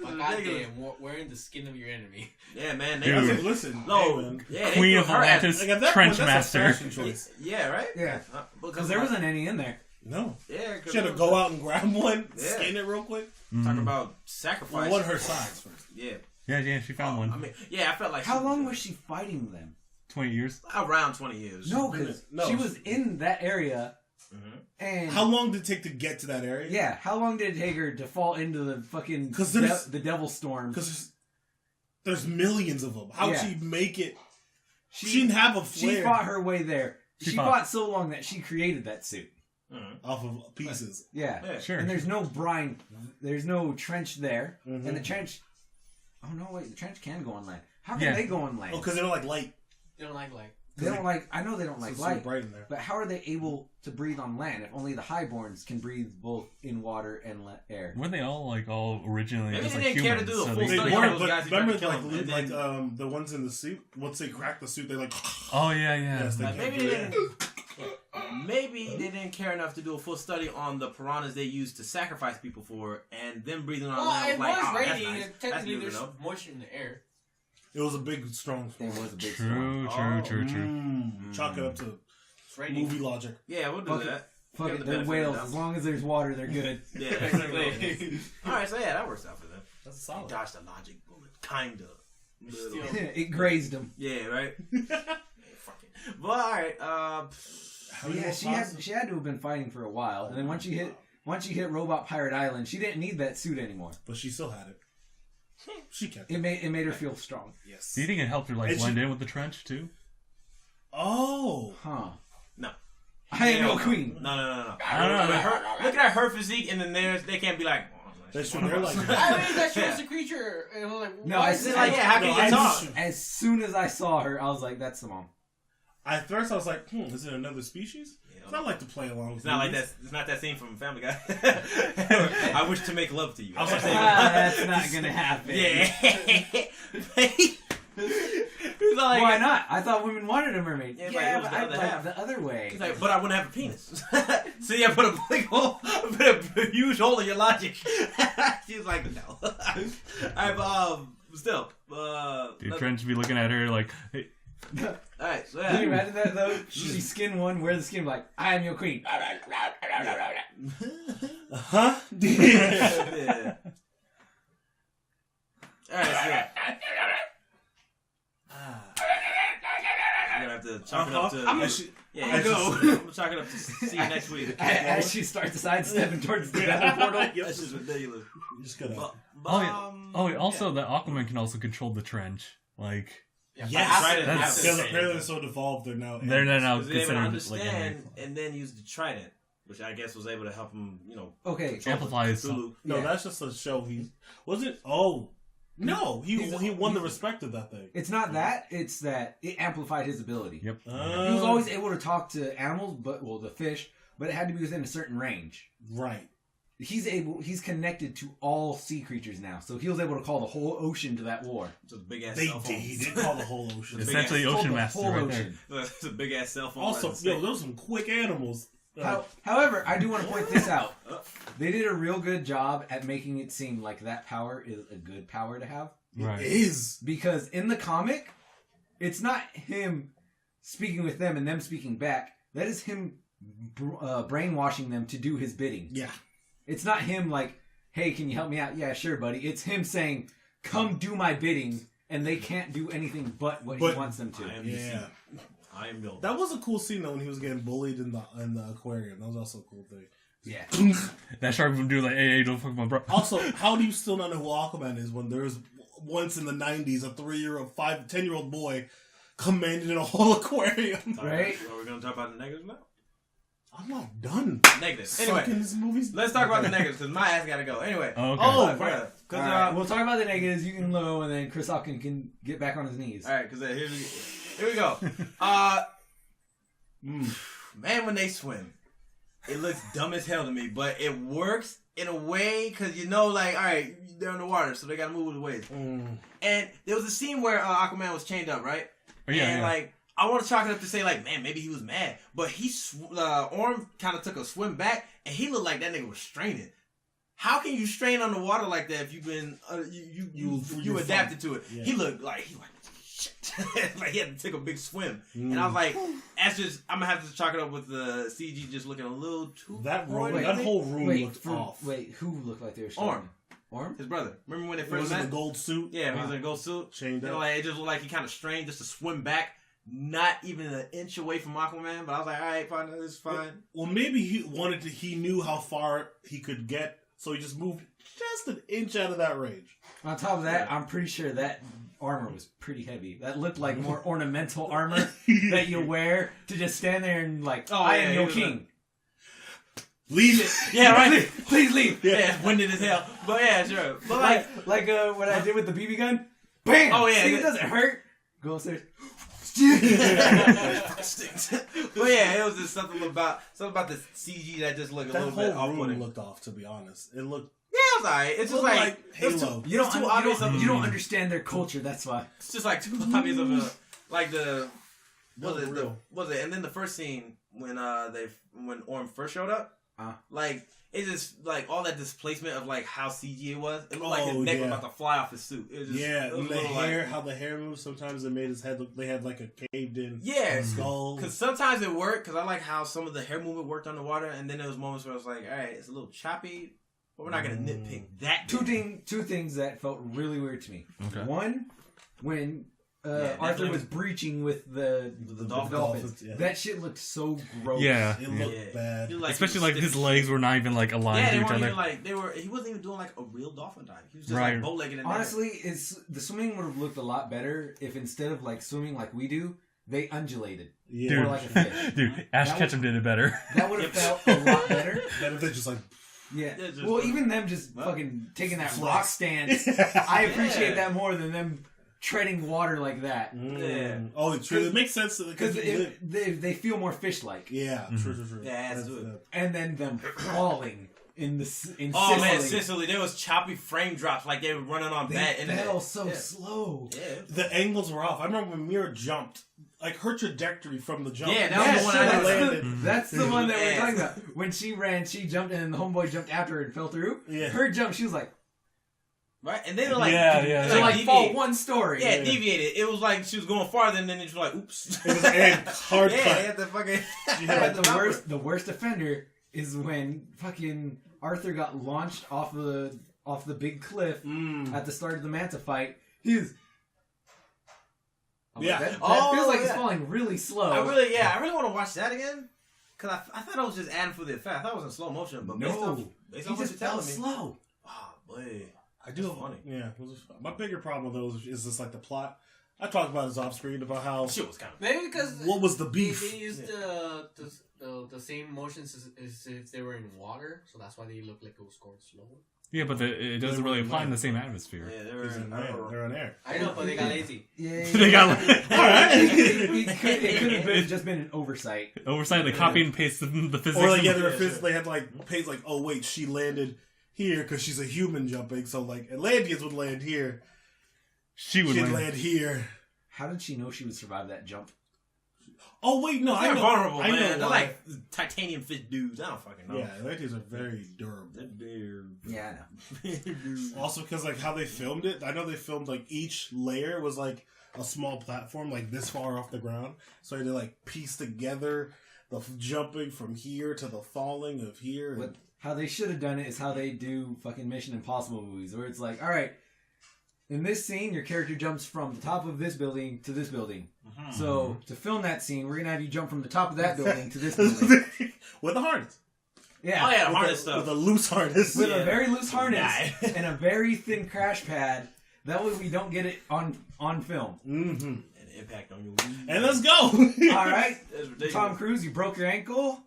Oh, goddamn, wearing the skin of your enemy. Yeah, man. Dude. I was like, listen, No, hey, man. yeah, Queen of her ass- Atlantis, Like, at that trench point, that's a master. fashion choice. Yeah, right? Yeah. Because There wasn't any in there. No. Yeah, She had to go out and grab one, Yeah. skin it real quick. Talking about sacrifice. Well, one her size first. Yeah. Yeah, she found one. I mean, yeah, I felt like. How long was she fighting them? 20 years. Around 20 years. No, because No. she was in that area. Mhm. And How long did it take to get to that area? yeah, how long did it take her to fall into the fucking 'Cause there's- the devil storm? Because there's millions of them. How'd Yeah. she make it? She didn't have a flare. She fought her way there. She She fought. fought so long that she created that suit. Mhm. off of pieces. Yeah. Yeah. Sure. And there's no brine. There's no trench there. Mhm. And the trench. Oh no! Wait, the trench can go on land. How can Yeah. they go on land? Oh, because they don't like light. They don't like. They don't like. I know they don't So like it's so light. bright in there. But how are they able to breathe on land if only the highborns can breathe both in water and air? Weren't they all originally Maybe just they like didn't care to humans? do a so full they- study. They on were, those but guys who tried remember, to kill like, him, and then- the ones in the suit. Once they crack the suit, they like. Oh yeah, yeah. Yes, they Like, can't maybe do they that. didn't. Maybe they didn't care enough to do a full study on the piranhas they used to sacrifice people for, and them breathing on Well, land it was like, was oh, that's raining, nice. and That's technically good there's enough. moisture in the air. It was a big, strong. There was a big storm. True. Chalk it up to It's raining. movie logic. Yeah, we'll do Fuck it. that. Fuck Give it, the they're benefit of whales. the doubt. As long as there's water, they're good. Yeah, Exactly. All right, so yeah, that works out for them. That's He solid. dodged a logic bullet, kinda. Still. It grazed them. Yeah, right. Yeah, fuck it. But all right, Yeah, she had to have been fighting for a while, and then once she hit Robot Pirate Island, she didn't need that suit anymore. But she still had it. She kept It it. made her feel strong. Yes. Do you think it helped her And blend in with the trench too? Oh. Huh? no. I ain't no Hell queen. No. I don't know. Look at her physique, and then theirs. They can't be like. That's true. They're like. I mean, that she was a creature. And I'm like, No, why I is said it Like, yeah, how No, can I you talk? just- As soon as I saw her, I was like, "That's the mom." At first, I was like, is it another species? So I like to play along with It's not like movies. that. It's not that scene from Family Guy. I wish to make love to you. I was like, That's not gonna happen. yeah. He's like, Why not? I thought women wanted a mermaid. Yeah, Yeah, it's like, it was but the I'd other like half. the other way. He's like, but I wouldn't have a penis. See, I put a big hole, I put a huge hole in your logic. She's like, no. I've still. Dude, Trench be looking at her like, hey, All right, so Can you yeah. imagine that though? She skin one, wear the skin like, I am your queen. Huh? Yeah. All right, so you're gonna have to chalk it up to. I'm gonna- Yeah, I'm you go. gonna- I'm gonna chalk it up to see you next week. As she starts sidestepping towards the devil portal. That's just ridiculous. You just gotta. also the Aquaman can also control the trench. Like Yes, Trident that's- has to Because say apparently that. they're so devolved, they're now. they're now Because they able to considered like understand enemies. and then use the trident, which I guess was able to help him, Okay. control Amplify his Cthulhu. No, Yeah. that's just a show. He wasn't. Oh no, he won the respect of that thing. It's not that, it's that it amplified his ability. Yep. He was always able to talk to animals, the fish, but it had to be within a certain range. right. He's connected to all sea creatures now, so he was able to call the whole ocean to that war. It's a big ass They cell phone. did. He did call the whole ocean. Essentially, Called Ocean the Master whole right ocean. It's a big ass cell phone. Also, That's yo, sick. those are some quick animals. However, I do want to point this out. They did a real good job at making it seem like that power is a good power to have. It Right. is. Because in the comic, it's not him speaking with them and them speaking back. That is him brainwashing them to do his bidding. Yeah. It's not him like, hey, can you help me out? Yeah, sure, buddy. It's him saying, come do my bidding, and they can't do anything but what he wants them to. I am Yeah. I am built. That was a cool scene though when he was getting bullied in the aquarium. That was also a cool thing. Yeah. That shark would do like, hey, don't fuck my bro. Also, how do you still not know who Aquaman is when there was once in the 90s a 10-year-old boy commanded a whole aquarium? Right? Are we gonna talk about the negatives now? I'm not done. Negatives. Sucking Anyway, this movie's. let's talk about the negatives because my ass gotta go. Anyway. Oh, okay. Oh, right. All Because right, we'll talk about the negatives. You can low, and then Kristof can get back on his knees. all right, because here we go. Man, when they swim, it looks dumb as hell to me, but it works in a way because like, all right, they're in the water, so they gotta move with the waves. And there was a scene where Aquaman was chained up, right? Oh, yeah, and yeah. like, I want to chalk it up to say like, man, maybe he was mad, but Orm kind of took a swim back, and he looked like that nigga was straining. How can you strain on the water like that if you've been you adapted to it? Yeah. He looked like shit, like he had to take a big swim, and I was like, I'm gonna have to chalk it up with the CG just looking a little too. That whole room looked off. Wait, who looked like they were straining? Orm, his brother. Remember when they first was met? in the gold suit. Yeah, he was in a gold suit, chained up. Like, it just looked like he kind of strained just to swim back. Not even an inch away from Aquaman, but I was like, all right, fine, this is fine. Well, maybe he knew how far he could get, so he just moved just an inch out of that range. On top of that, I'm pretty sure that armor was pretty heavy. That looked like more ornamental armor that you wear to just stand there and like, I am your king. Leave it. Yeah, right. Please leave. Yeah, it's winded as hell. But yeah, sure. But like what I did with the BB gun. Bam! Oh yeah, see, it doesn't hurt. Go upstairs. But yeah, it was just something about the CG that just looked a little bit off-putting. That whole room looked off, to be honest. It looked. Yeah, it was alright. It's just like Halo. You don't understand their culture. That's why. It's just like too obvious of a like the was it? And then the first scene when Orm first showed up, like. It's just like all that displacement of like how CG it was. It looked like his neck was about to fly off his suit. It was just, it was the hair, how the hair moves. Sometimes it made his head look. They had like a caved in skull. Because sometimes it worked. Because I like how some of the hair movement worked underwater, and then there was moments where I was like, all right, it's a little choppy, but we're not gonna nitpick that. Two things that felt really weird to me. Okay. One, when Arthur was breaching with the dolphins. Yeah. That shit looked so gross. Yeah, it looked bad. Like especially like his legs were not even like aligned to each other. He wasn't even doing like a real dolphin dive. He was just like bow-legged. Honestly, the swimming would have looked a lot better if instead of like swimming like we do, they undulated. Yeah, like a fish. Dude, Ash Ketchum did it better. That would have felt a lot better. Better if they just like. Yeah. Well, even them just fucking taking that rock stance, I appreciate that more than them treading water like that. Yeah. Oh, it's true. It makes sense because they feel more fish-like. Yeah, true. Yeah, that's good. And then them falling in Sicily. Man, Sicily, there was choppy frame drops like they were running on bat. They fell so slow. Yeah. The angles were off. I remember when Mira jumped, like her trajectory from the jump. Yeah, that was the one I landed. That's the one that we're talking about. When she ran, she jumped and the homeboy jumped after her and fell through. Yeah. Her jump, she was like. Right, and then like fall one story. Yeah, deviated. It was like she was going farther, and then it was like, oops. It was hard cut. Yeah, they had to fucking. The worst offender is when fucking Arthur got launched off the big cliff at the start of the Manta fight. That feels like it's falling really slow. I really want to watch that again. Cause I thought I was just adding for the effect. I thought it was in slow motion, but based on he what just you're telling fell me, slow. Oh boy. I do. Funny. Yeah. My bigger problem though is just like the plot. I talked about this off screen about how shit was kind of maybe because what was the beef? They used the same motions as if they were in water, so that's why they look like it was going slow. Yeah, but it doesn't really apply in the same atmosphere. Yeah, they're on air. I know, but they got lazy. Yeah. They got it could have just been an oversight. Like copy and paste the physics. Or like they had like paste like, oh wait, she landed here because she's a human jumping, so like Atlanteans would land here. She'd land here. How did she know she would survive that jump? Oh wait, no, they're vulnerable, man. They're like titanium fish dudes. I don't fucking know. Yeah, Atlanteans are very durable. Yeah, I know. Also, because like how they filmed it, I know they filmed like each layer was like a small platform, like this far off the ground, so they had to like piece together the jumping from here to the falling of here. What, how they should have done it is how they do fucking Mission Impossible movies, where it's like, all right, in this scene, your character jumps from the top of this building to this building. Mm-hmm. So, to film that scene, we're going to have you jump from the top of that building to this building. With a harness. Yeah. Oh, yeah, the harness stuff. With a loose harness. With a very loose harness and a very thin crash pad. That way we don't get it on film. Mm-hmm. And impact on your weed. And let's go. All right. Tom Cruise, you broke your ankle.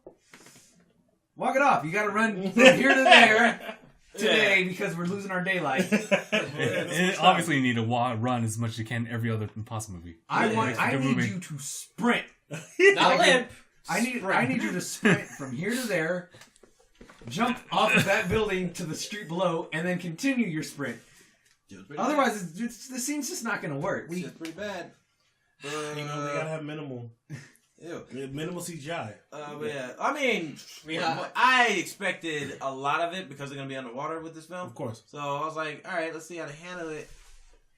Walk it off. You got to run from here to there today because we're losing our daylight. Obviously, you need to run as much as you can every other Impossible movie. I need you to sprint. Not limp. I need you to sprint from here to there, jump off of that building to the street below, and then continue your sprint. Otherwise, the scene's just not going to work. It's pretty bad. They gotta have minimal. Ew. Minimal CGI. But yeah, I mean, I expected a lot of it because they're gonna be underwater with this film. Of course. So I was like, all right, let's see how to handle it.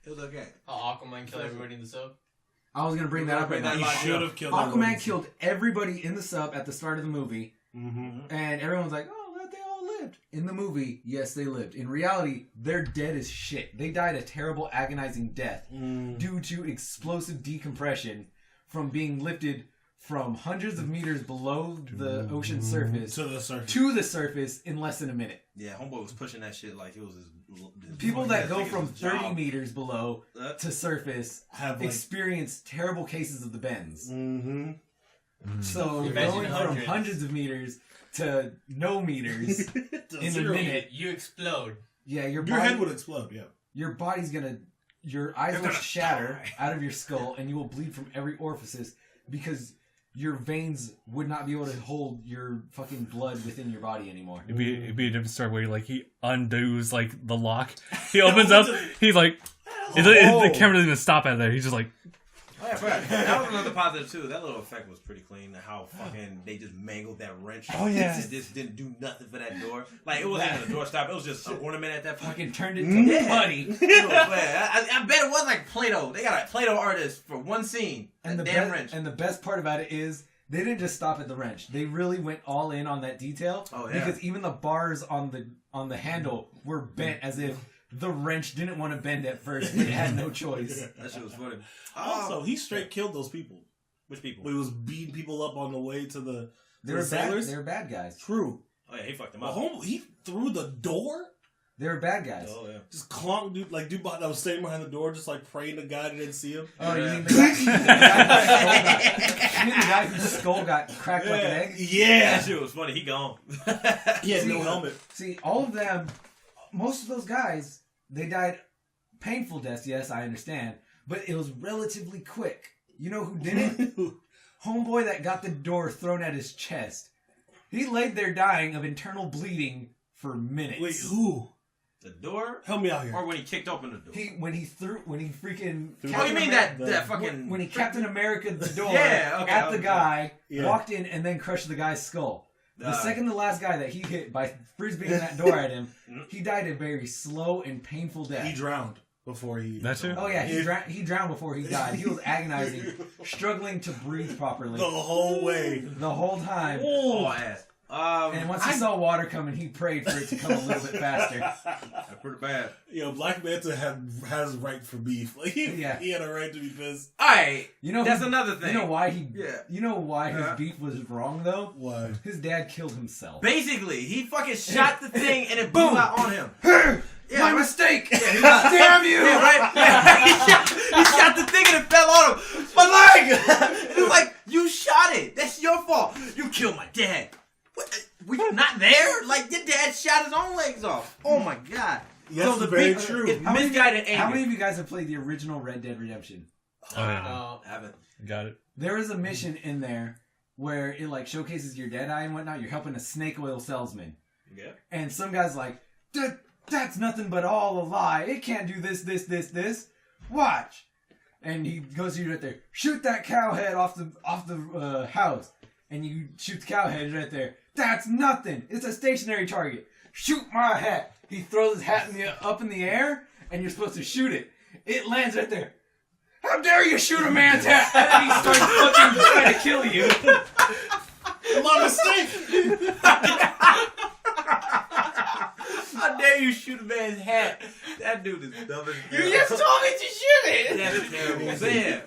It was okay. How Aquaman killed everybody in the sub? I was going to bring that up right now. He should have killed Aquaman killed everybody in the sub at the start of the movie, Mm-hmm. and everyone's like, "Oh, they all lived." In the movie, yes, they lived. In reality, they're dead as shit. They died a terrible, agonizing death due to explosive decompression from being lifted from hundreds of meters below the ocean surface To the surface in less than a minute. Yeah, homeboy was pushing that shit like it was his People that go like from it was his 30 job. meters below to surface have like. experience terrible cases of the bends. Mm-hmm. So Imagine going from hundreds. hundreds of meters to no meters in a minute, You explode. yeah, your Your head body, would explode. Yeah. your body's gonna, your eyes will shatter out of your skull, and you will bleed from every orifice because your veins would not be able to hold your fucking blood within your body anymore. It'd be a different story where like he undoes like the lock. He opens up. He's like, the camera doesn't even stop out there. He's just like, Oh, yeah, bro. That was another positive too. That little effect was pretty clean. How fucking they just mangled that wrench. Oh, yeah. It just didn't do nothing for that door. Like it wasn't even a door stop. It was just an ornament at that point. Fucking turned it to putty. I bet it was like Play-Doh. They got a Play-Doh artist for one scene. And the best part about it is they didn't just stop at the wrench. They really went all in on that detail. Oh, yeah. Because even the bars on the handle were bent as if the wrench didn't want to bend at first. It had no choice. That shit was funny. Also, he straight killed those people. Which people? He was beating people up on the way to the They were bad. sailors. They were bad guys. True. Oh yeah, he fucked them But up. he threw the door. They were bad guys. Oh yeah. Just clunk dude that was standing behind the door, just like praying to God and didn't see him. Oh, you Yeah. mean the guy whose skull got cracked like an egg? Yeah. That shit was funny. He gone. He had See, no helmet. See, all of them, most of those guys, they died painful deaths, yes, I understand, but it was relatively quick. You know who didn't? Homeboy that got the door thrown at his chest. He laid there dying of internal bleeding for minutes. Wait, who? The door? Help me out here. Or when he kicked open the door? When he freaking... Oh, you mean that fucking... When he Captain America the door Yeah, okay, at the guy, Yeah. walked in and then crushed the guy's skull. The second to last guy that he hit by frisbeeing that door at him, he died a very slow and painful death. He drowned before he. That's it? Oh yeah, he drowned before he died. He was agonizing, struggling to breathe properly The whole way. the whole time. Oh, ass. And once he saw water coming, he prayed for it to come a little bit faster. That's pretty bad. Black Manta has right for beef. Like he had a right to be pissed. Alright. You know That's another thing. You know why he? Yeah. You know why his beef was wrong though? Why? His dad killed himself. Basically, he fucking shot the thing and it blew out on him. Yeah, My right? mistake! Yeah, Damn you! Yeah, right? Yeah. he shot the thing and it fell on him. My leg! It was like, you shot it. That's your fault. You killed my dad. What? Were you not there? Like, your dad shot his own legs off. Oh my god. Yes, very true. It's misguided anger. How many of you guys have played the original Red Dead Redemption? oh, yeah. Haven't. Got it. There is a mission in there where it like showcases your dead eye and whatnot. You're helping a snake oil salesman. Yeah. And some guy's like, that's nothing but all a lie. It can't do this. Watch. And he goes to you right there. Shoot that cow head off the house. And you shoot the cow head right there. That's nothing. It's a stationary target. Shoot my hat. He throws his hat up in the air, and you're supposed to shoot it. It lands right there. How dare you shoot a man's hat? And then he starts fucking trying to kill you. My mistake. How dare you shoot a man's hat? That dude is dumb as hell. You just told me to shoot it. That's terrible. Sam.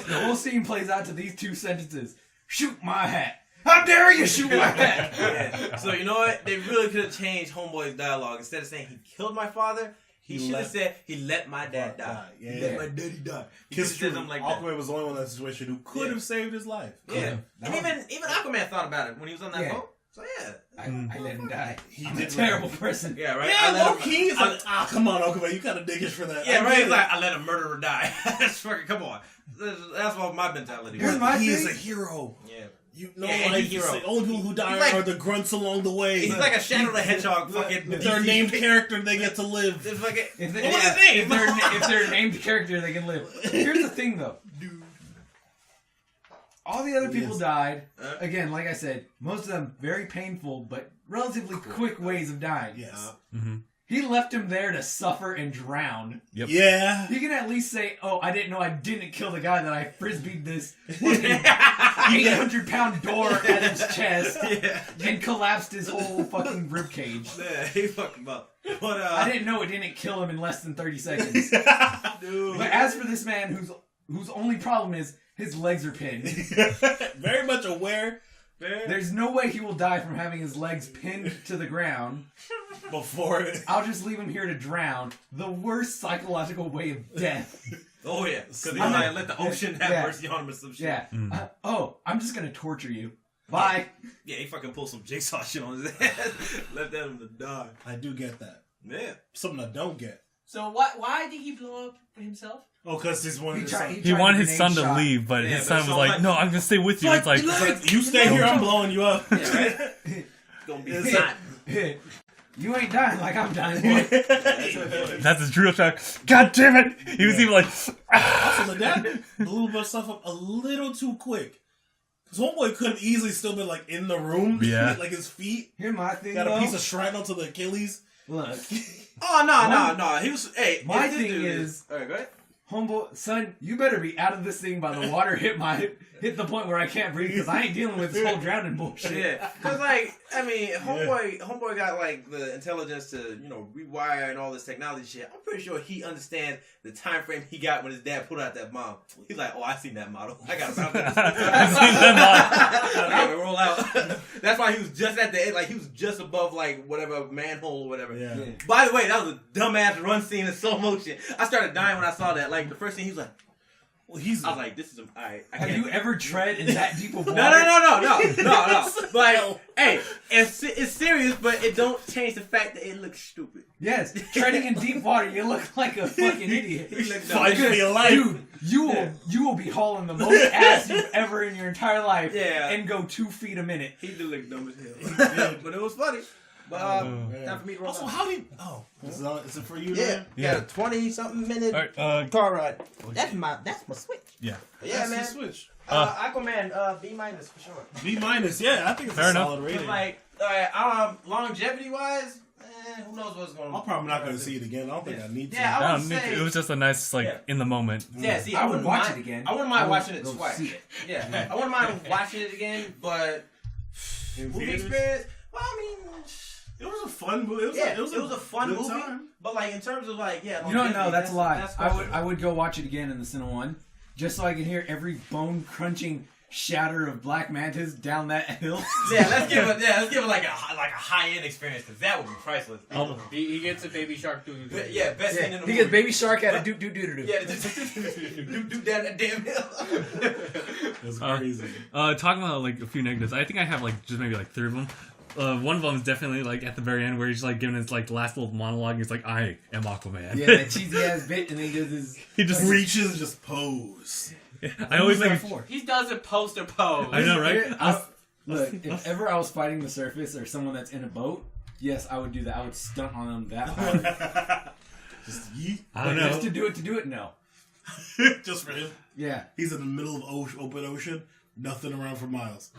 The whole scene plays out to these two sentences. Shoot my hat. How dare you shoot my hat? Yeah. So you know what? They really could have changed Homeboy's dialogue. Instead of saying he killed my father, he should have said he let my dad die. Yeah. He let my daddy die. He Because said something like that. Aquaman was the only one in that situation who could have saved his life. Yeah. And even Aquaman thought about it when he was on that boat. So yeah. I let him die. I'm a did terrible person. Yeah, right. Yeah, I let low him- key. It's like, come on, Aquaman, you kind of diggish for that. Yeah, I right. get It's it. like I let a murderer die. That's fucking. Come on. That's what my mentality Here's was. my he thing. is a hero. Yeah. You know, Yeah, like, he's a hero. the only people who die He's like- are the grunts along the way. He's like a Shadow the Hedgehog. Fucking. If they're a named character, they get to live. It's like If, they, What was his name? if they're a named character, they can live. Here's the thing, though. All the other people Yes. died. Again, like I said, most of them very painful, but relatively quick ways of dying. Yes. He left him there to suffer and drown. Yep. Yeah. He can at least say, "Oh, I didn't know I didn't kill the guy that I frisbeed this 800-pound door at his chest and collapsed his whole fucking rib cage. Yeah, he fucked him up. But I didn't know it didn't kill him in less than 30 seconds." dude. But as for this man whose only problem is his legs are pinned, Very much aware there's no way he will die from having his legs pinned to the ground. before it. I'll just leave him here to drown. The worst psychological way of death. Oh yeah, because he I'm like not- let the ocean have Yeah. mercy on him or some shit. Yeah. I'm just gonna torture you. Bye. Yeah, he fucking pulled some jigsaw shit on his ass. Left him to die. I do get that. Yeah. Something I don't get. So why did he blow up himself? Oh, because he's one of his sons. He wanted his son to shot. leave, but Yeah, his but son it's was all like, like- "No, I'm gonna stay with you." It's like, You stay here, I'm blowing you up. Yeah, right? It's gonna be It's hot. You ain't dying like I'm dying. that's his drill track. God damn it! He was even like, Also, the dad blew my stuff up a little too quick. Because homeboy couldn't easily still been like in the room. Yeah. Like his feet. Here's my thing, Got a though. piece of shrapnel to the Achilles. Look, Oh no. He was. Hey, My if this thing dude is- All right, go ahead. homeboy, son, you better be out of this thing by the water hit the point where I can't breathe because I ain't dealing with this whole drowning bullshit. Yeah, because like I mean, homeboy got like the intelligence to rewire and all this technology shit. I'm pretty sure he understands the time frame he got when his dad put out that bomb. He's like, oh, I seen that model. I got about this. I roll out. That's why he was just at the edge, like he was just above like whatever manhole or whatever. Yeah. Yeah. By the way, that was a dumbass run scene in slow motion. I started dying when I saw that. Like the first scene, he was like, Well, he's. I was like, this is alright. Have you ever tread in that deep of water? No. Like, hey, it's serious, but it don't change the fact that it looks stupid. Yes, treading in deep water, you look like a fucking idiot. He looked dumb. Fight for your life. Dude, you will be hauling the most ass you've ever in your entire life, Yeah. and go 2 feet a minute. He did look dumb as hell. But it was funny. But man. time for me to roll Also, out. how did? Oh, is it for you? Yeah, man? got a 20-something minute All right, car ride. That's my switch. yeah. Yeah, That's man. the switch. Aquaman, B- for sure. B-. Yeah, I think it's Fair a enough. solid rating. Like, longevity wise, who knows what's going on. I'm probably not going to see it again. I don't think I need to. Yeah, I I don't would need say to- it was just a nice, like, Yeah. in the moment. Yeah, see, I would wouldn't watch mind- it again. I wouldn't mind I would watching it go twice. see it. Yeah, I wouldn't mind watching it again, but In movie theaters? experience. Well, I mean, It was a fun movie. it was a fun good movie. time. But like in terms of like, yeah, You don't know, longevity, that's a lie. that's I would go watch it again in the Cine One, just so I can hear every bone crunching shatter of Black Mantis down that hill. Yeah, let's give it like a high end experience because that would be priceless. He gets a baby shark too. Yeah, best scene in the He movie. gets Baby Shark at a do. Yeah, do down that damn hill. It was crazy. Talking about like a few negatives, I think I have like just maybe like 3 of them. One of them is definitely like at the very end where he's like giving his like last little monologue. He's like, "I am Aquaman." Yeah, that cheesy ass bit, and then he does his. he just Reaches and just pose. I always Who's that think. for? He does a poster pose. I know, right? Look, if ever I was fighting the surface or someone that's in a boat, yes, I would do that. I would stunt on them that hard. Just yeet. I don't Just know. to do it, no. Just for him. Yeah. He's in the middle of open ocean. Nothing around for miles.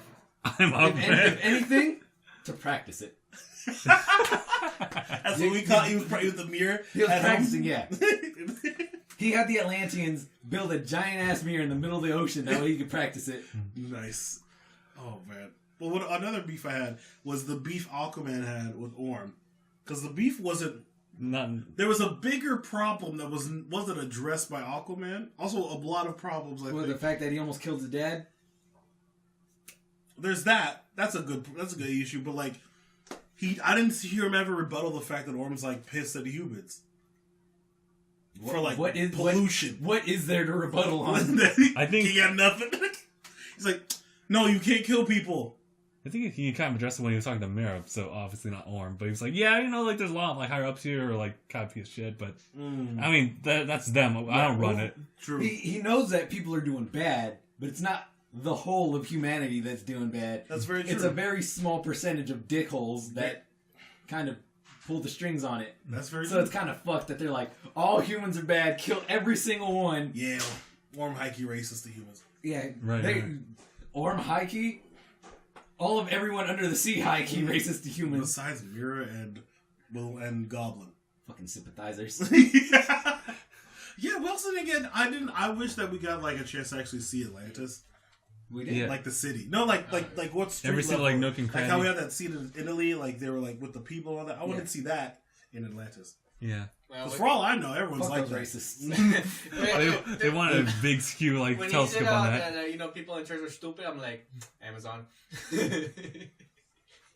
I'm If Aquaman. anything, to practice it. That's what we caught. He was praying with the mirror. He was at home. practicing, yeah. He had the Atlanteans build a giant ass mirror in the middle of the ocean. That way he could practice it. Nice. Oh man. Well, what another beef I had was the beef Aquaman had with Orm, because the beef wasn't. There was a bigger problem that wasn't addressed by Aquaman. Also, a lot of problems. I Well, think the fact that he almost killed his dad. there's that. That's a good issue. But like, I didn't hear him ever rebuttal the fact that Orm's like pissed at humans for like pollution. What is there to rebuttal on? I think- he got nothing. He's like, no, you can't kill people. I think he kind of addressed it when he was talking to Mira, so obviously not Orm, but he was like, yeah, you know, like there's a lot of like higher ups here or like kind of piece of shit, but I mean that's them. I don't run it. True. He knows that people are doing bad, but it's not the whole of humanity that's doing bad. That's very true. It's a very small percentage of dickholes that kind of pull the strings on it. That's very So true. it's kind of fucked that they're like, all humans are bad, kill every single one. Yeah, Orm Heike racist to humans. Yeah, Right. Orm Heike, all of everyone under the sea Heike racist to humans. Besides Mira and Goblin. Fucking sympathizers. Yeah, Wilson again. I wish that we got like a chance to actually see Atlantis, We did. Yeah. like the city. No, like what street Every single, level? like, nook and Like how cranny. we had that scene in Italy, like they were like with the people and all that. I wanted to see that in Atlantis. Yeah. Well, Because for all I know, everyone's Fuck like those that. racists. They wanted a big skew like when he telescope said on that. you know, people in church are stupid, I'm like, Amazon.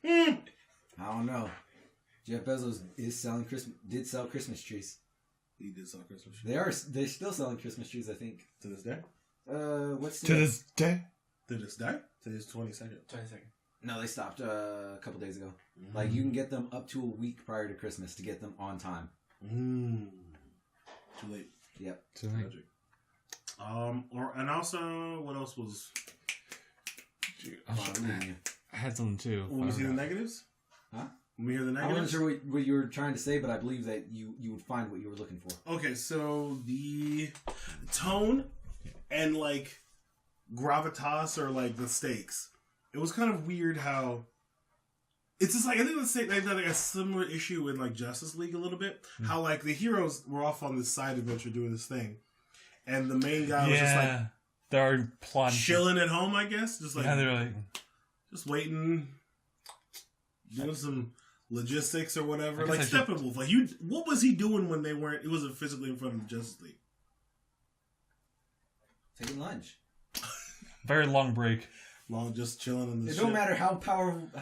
I don't know. Jeff Bezos did sell Christmas trees. He did sell Christmas tree. They're still selling Christmas trees, I think. To this day. What's To this day. To this day. To this 22nd. 22nd. No, they stopped a couple days ago. Like you can get them up to a week prior to Christmas to get them on time. Too late. Yep. Tragic. And also, what else was? I had something too. When we see the negatives? Huh? When we hear the I negatives? wasn't sure what you were trying to say, but I believe that you would find what you were looking for. Okay, so the tone and like gravitas or like the stakes. It was kind of weird how it's just like I think they had like a similar issue in like Justice League a little bit. How like the heroes were off on this side adventure doing this thing, and the main guy was just like they're plotting. chilling at home, I guess, just like They're like, just waiting, doing some logistics or whatever. I guess Like I should- Steppenwolf, like what was he doing when they weren't? It wasn't physically in front of the Justice League. Taking lunch. very long break. Long, just chilling in the It ship. don't matter how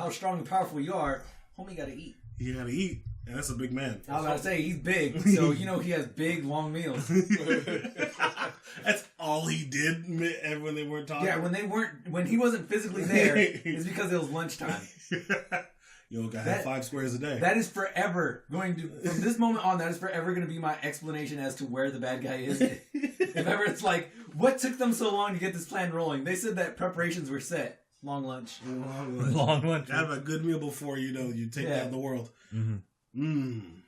strong and powerful you are, homie gotta eat. He had to eat, and that's a big man. I was about to say, he's big, so you know he has big, long meals. That's all he did and when they weren't talking. Yeah, when he wasn't physically there, it's because it was lunchtime. You don't gotta have 5 squares a day. That is forever going to, from this moment on, that is forever going to be my explanation as to where the bad guy is. If ever it's like, what took them so long to get this plan rolling? They said that preparations were set. Long lunch. Long lunch. Have a good meal before you take down the world.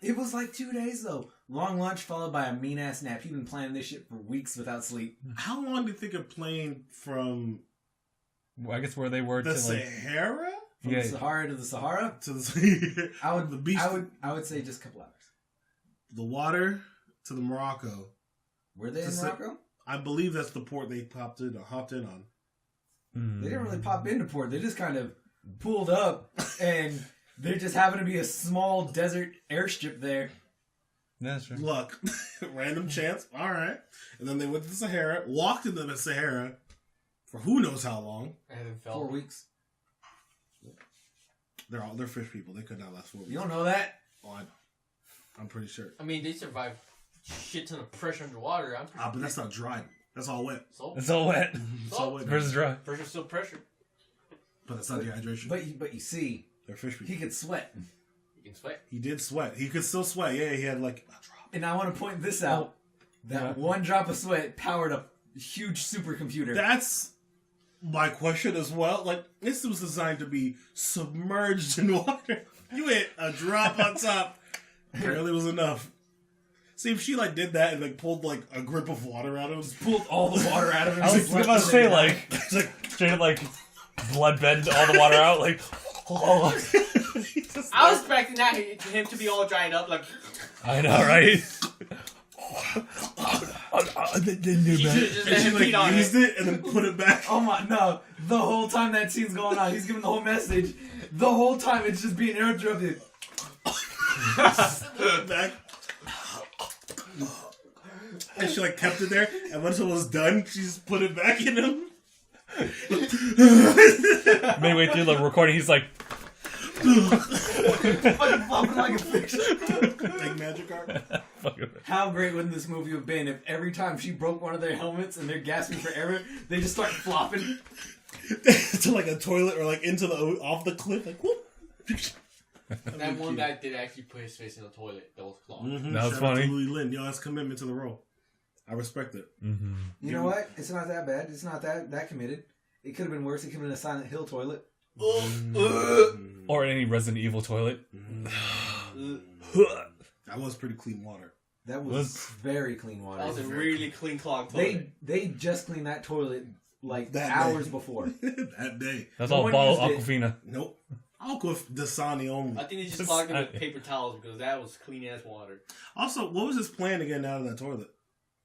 It was like 2 days though. Long lunch followed by a mean ass nap. He'd been planning this shit for weeks without sleep. How long do you think a plane from Well, I guess where they were the to like. Sahara From the Sahara to the Sahara, to the I would the beach, I would say just a couple hours. the water to the Morocco? Were they in To Morocco? I believe that's the port they hopped in on. They didn't really pop into port. They just kind of pulled up, and there just happened to be a small desert airstrip there. That's true. Luck, random chance. All right, and then they went to the Sahara, walked into the Sahara for who knows how long. And then 4 fell. weeks. They're fish people. They could not last 4 weeks. You don't know that? Oh, I know. I'm pretty sure. I mean, they survived shit ton of pressure underwater. I'm pretty But that's not dry. That's all wet. so. It's all wet. It's all wet. Versus dry. Pressure's still pressure. But that's not dehydration. But you see, They're fish people. he could sweat. You can sweat. He did sweat. He could still sweat. Yeah, he had like a drop. And I want to point this out. That one drop of sweat powered a huge supercomputer. That's my question as well. Like, this was designed to be submerged in water. You hit a drop on top. Barely was enough. See, if she like did that and like pulled like a grip of water out of him, pulled all the water out of him. I was about to say like, it's like straight up like blood bend all the water out like. I was expecting that him to be all dried up, like I know, right? he should have just and let she him like beat on used it. it and then put it back. Oh my, no. The whole time that scene's going on, he's giving the whole message. The whole time it's just being interrupted. Back. And she like kept it there, and once it was done, she just put it back in him. Midway through the recording, he's like, Fucking flopping like a fish. Like magic art. How great would this movie have been if every time she broke one of their helmets and they're gasping for air, they just start flopping? to like a toilet or like into the off the cliff, like whoop. That one guy did actually put his face in the toilet that was clogged. That was Shout out funny. to Louis Lin. Yo, that's commitment to the role. I respect it. Mm-hmm. You know what? It's not that bad. It's not that committed. It could have been worse. It could have been a Silent Hill toilet. Or any Resident Evil toilet. That was pretty clean water. That was very clean water. That was a really clean clogged toilet. They just cleaned that toilet like That hours day. before. That day. That's No all one bottled used it. Aquafina. Nope. Aqua Dasani only. I think they just clogged it with paper towels because that was clean ass water. Also, what was his plan to get out of that toilet?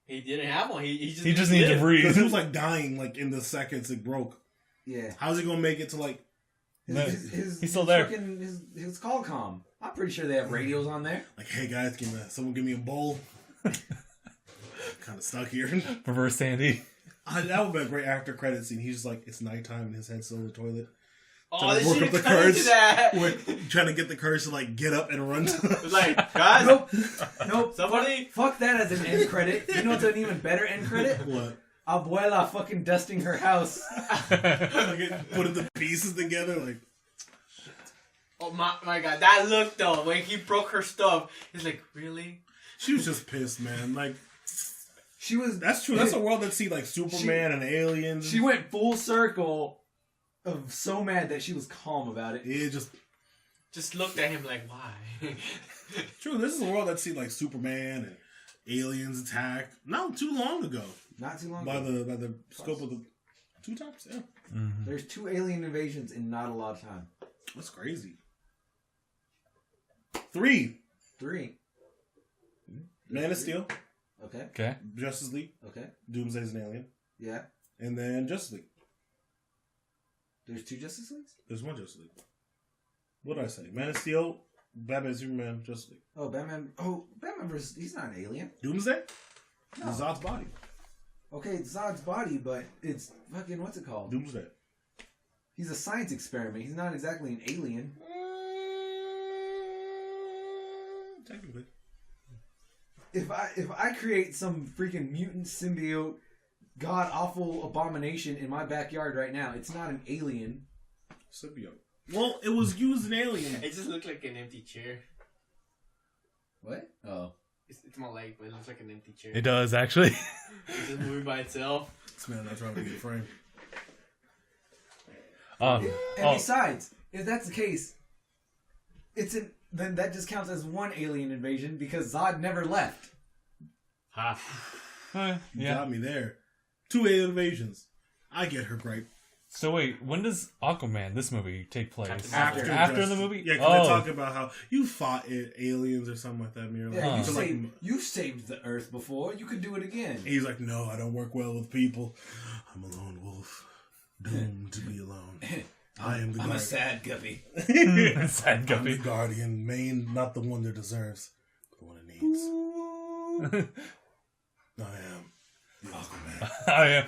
He didn't have one. He just He just lived. needed to breathe. Because he was like dying like in the seconds it broke. Yeah. How's he gonna make it to like? He's still there. His call comm. I'm pretty sure they have radios on there. Like, hey guys, someone give me a bowl. Kind of stuck here. Reverse Sandy. That would have been a great after credit scene. He's just like, it's nighttime and his head's still in the toilet. Oh, they work should up the have cut into courage. that. Trying to get the courage to like get up and run. It was like, guys, Nope. somebody. Fuck that as an end credit. You know what's an even better end credit? What? Abuela fucking dusting her house. Like putting the pieces together, like. Oh my god, that look though when he broke her stuff, he's like, really? She was just pissed, man. Like, She was. that's true. That's a world that see like Superman and aliens. She went full circle of so mad that she was calm about it. It Just looked at him like, why? true. This is a world that see like Superman and aliens attack not too long ago. Not too long By ago. the scope of the 2 times. Yeah, Mm-hmm. There's 2 alien invasions in not a lot of time. that's crazy. 3. 3. Man of Steel, Okay. Okay. Justice League, Okay. Doomsday's an alien, Yeah. and then Justice League. There's 2 Justice Leagues? There's one Justice League. What did I say? Man of Steel, Batman, Superman, Justice League. Oh, Batman. Oh, Batman versus. He's not an alien. Doomsday? No. Zod's body. Okay, it's Zod's body, but it's fucking. What's it called? Doomsday. He's a science experiment. He's not exactly an alien. Technically. If I create some freaking mutant symbiote, god awful abomination in my backyard right now, it's not an alien. Symbiote. Well, it was used an alien. It just looked like an empty chair. What? Oh. It's my leg, but it looks like an empty chair. It does, actually. It's just moving by itself. This man not trying to get framed. And besides, if that's the case, then that just counts as 1 alien invasion because Zod never left. Ha. You Yeah. got me there. 2 alien invasions. I get her gripe. So wait, when does Aquaman, this movie, take place? After After Justice- the movie? Yeah, because they talk about how you fought aliens or something like that. And you're like, Yeah, so like, you saved the Earth before. You could do it again. he's like, no, I don't work well with people. I'm a lone wolf, doomed to be alone. I am the I'm a guardian. sad guppy. Sad I'm guppy. the guardian, main, not the one that deserves, the one that needs. I am the Aquaman. I am.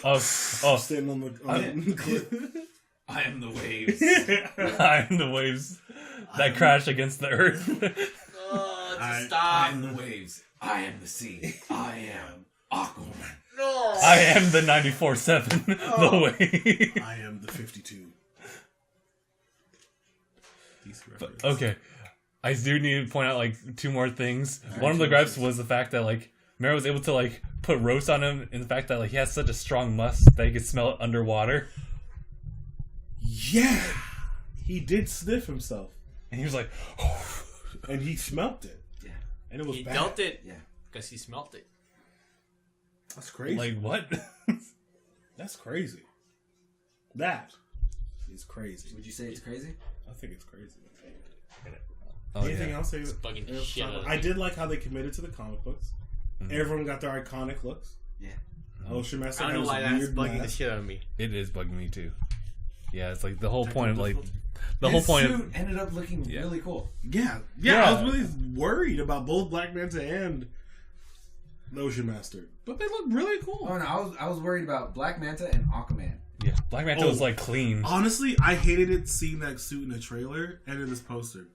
Oh, Sitting on the cliff. I am the waves. I am the waves that crash against the earth. Oh, I- just I stop. am the waves. I am the sea. I am Aquaman. No. I am the 94.7. The wave. I am the 52. DC reference. Okay. I do need to point out like 2 more things. One of the gripes was the fact that like Mara was able to like put roast on him in the fact that like he has such a strong musk that he could smell it underwater. Yeah, he did sniff himself, And he was like, and he smelt it. Yeah. And it was He bad. dealt it Yeah. because he smelt it. That's crazy. like what? That's crazy. That is crazy. Would you say it's crazy? I think it's crazy. Oh, Anything yeah. else? Bugging the shit out of I me. did like how they committed to the comic books. Everyone got their iconic looks. Yeah. Ocean Master I had don't know his why that's weird bugging the mask. shit out of me. It is bugging me too. Yeah, it's like the whole Technical point of like difficulty. the whole His point suit of ended up looking Yeah. really cool. Yeah. Yeah. I was really worried about both Black Manta and the Ocean Master, but they look really cool. Oh no, I was worried about Black Manta and Aquaman. yeah, Black Manta Oh. was like clean. Honestly, I hated it seeing that suit in the trailer and in this poster.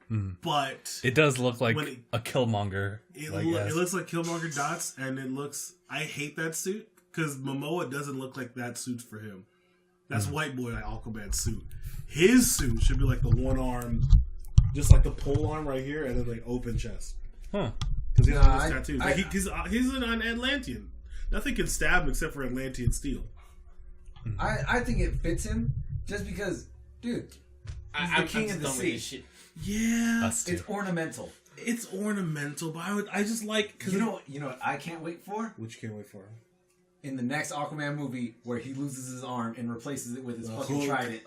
But It does look like When it- a Killmonger. it, like, it looks like Killmonger dots, and it looks. I hate that suit because Momoa doesn't look like that suit's for him. That's white boy Aquaman's suit. His suit should be like the one arm, just like the pole arm right here, and then like open chest. Huh. Because he has those tattoos. Like he's an Atlantean. Nothing can stab him except for Atlantean steel. I think it fits him just because, dude, he's the king of the sea. Shit. Yeah, It's ornamental. it's ornamental, but I just like because You know what I can't wait for? Which you can't wait for. In the next Aquaman movie where he loses his arm and replaces it with his fucking Hulk. trident.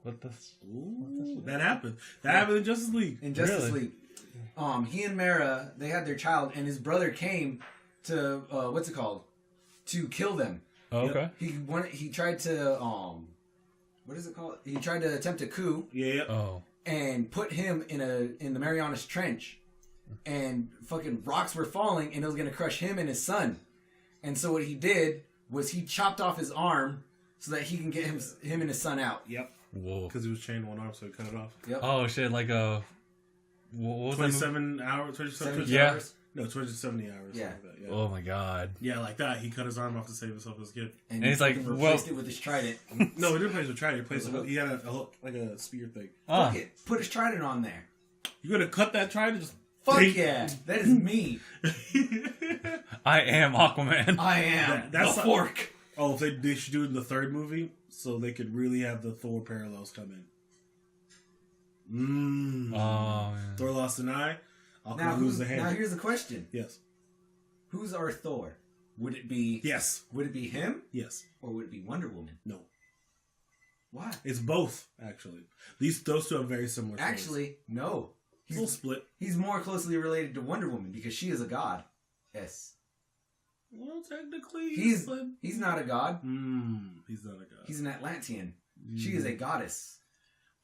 What the? Ooh, that happened. That happened in Justice League. In Justice Really? League. He and Mara, they had their child, and his brother came to to kill them. Oh, okay. He tried to what is it called? He tried to attempt a coup Yeah. Oh. and put him in the Marianas Trench, and fucking rocks were falling, and it was gonna crush him and his son. And so what he did was he chopped off his arm so that he can get him and his son out. Yep. Whoa. Because he was chained to one arm, so he cut it off. Yep. Oh shit! Like what was that movie? 27 hours. 27 Yeah. hours. No, 270 hours. Yeah. Like that, yeah. Oh my god. Yeah, like that. He cut his arm off to save himself as a kid. And he's like, fucking replaced it with his trident. No, he didn't play with trident. He replaced it with, he had a hook, like a spear thing. Ah. Fuck it. Put his trident on there. You gonna cut that trident? Just Fuck Ding. yeah. That is me. I am Aquaman. I am That's the a- fork. Oh, if they should do it in the third movie, so they could really have the Thor parallels come in. Oh man. Thor lost an eye. Aquaman Now, loses a hand. now here's the question. Yes. Who's our Thor? Would it be Yes. him Yes. or would it be Wonder Woman? No. Why? It's both, actually. Those two have very similar stories. Actually, no. It's a little split. He's more closely related to Wonder Woman because she is a god. Yes. Well, technically, He's not a god. he's not a god. He's an Atlantean. She is a goddess.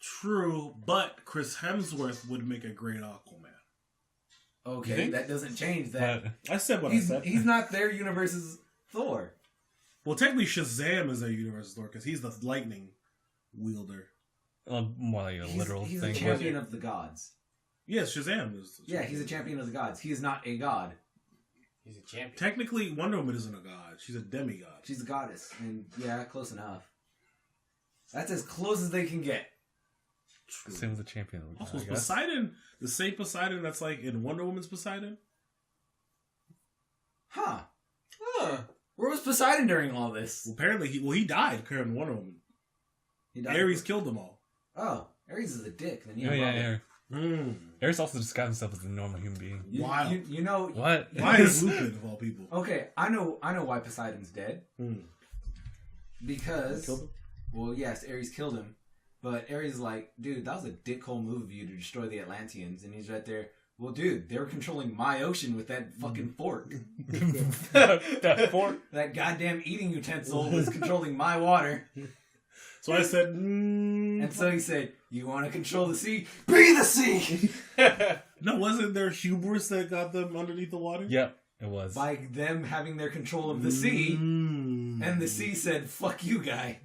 True, but Chris Hemsworth would make a great Aquaman. You Okay, think? that doesn't change that. But I said what I said. He's not their universe's Thor. Well, technically, Shazam is their universe Thor because he's the lightning wielder. more like a literal He's thing. a champion of the gods. Yes, Shazam is. Yeah, he's a champion of the gods. He is not a god. He's a champion. Technically, Wonder Woman isn't a god. She's a demigod. She's a goddess. And yeah, close enough. That's as close as they can get. True. Same with the champion. Also, I is guess. Poseidon the same Poseidon that's like in Wonder Woman's Poseidon? Huh. Huh. Where was Poseidon during all this? Well, apparently, he died carrying Wonder Woman. He died. Ares killed them all. Oh, Ares is a dick. Then Oh yeah, yeah. Mm. Ares also describes himself as a normal human being. Wild. You know. What? Why is Lupin of all people? Okay, I know why Poseidon's dead. Mm. Because. Killed him? Well, yes, Ares killed him. But Ares is like, dude, that was a dickhole move of you to destroy the Atlanteans. And he's right there. Well, dude, they were controlling my ocean with that fucking fork. that fork. That goddamn eating utensil was controlling my water. So I said, And so he said, you want to control the sea? Be the sea! no, wasn't there hubris that got them underneath the water? Yep, it was. By them having their control of the sea. And the sea said, fuck you, guy.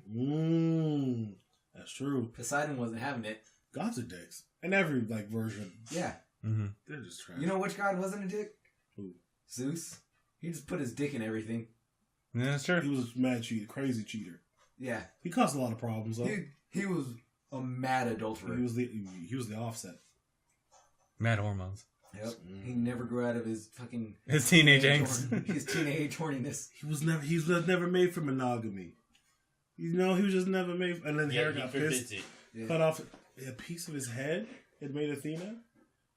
That's true. Poseidon wasn't having it. Gods are dicks. In every version. Yeah. Mm-hmm. They're just trash. You know which god wasn't a dick? Who? Zeus. He just put his dick in everything. Yeah, that's true. He was a mad cheater, crazy cheater. Yeah. He caused a lot of problems though. He was a mad adulterer. He was the offset. Mad hormones. Yep. He never grew out of his fucking His teenage angst. his teenage horniness. He was never made for monogamy. You know, he was just never made. And then Hera got pissed, Yeah. cut off a piece of his head. It made Athena,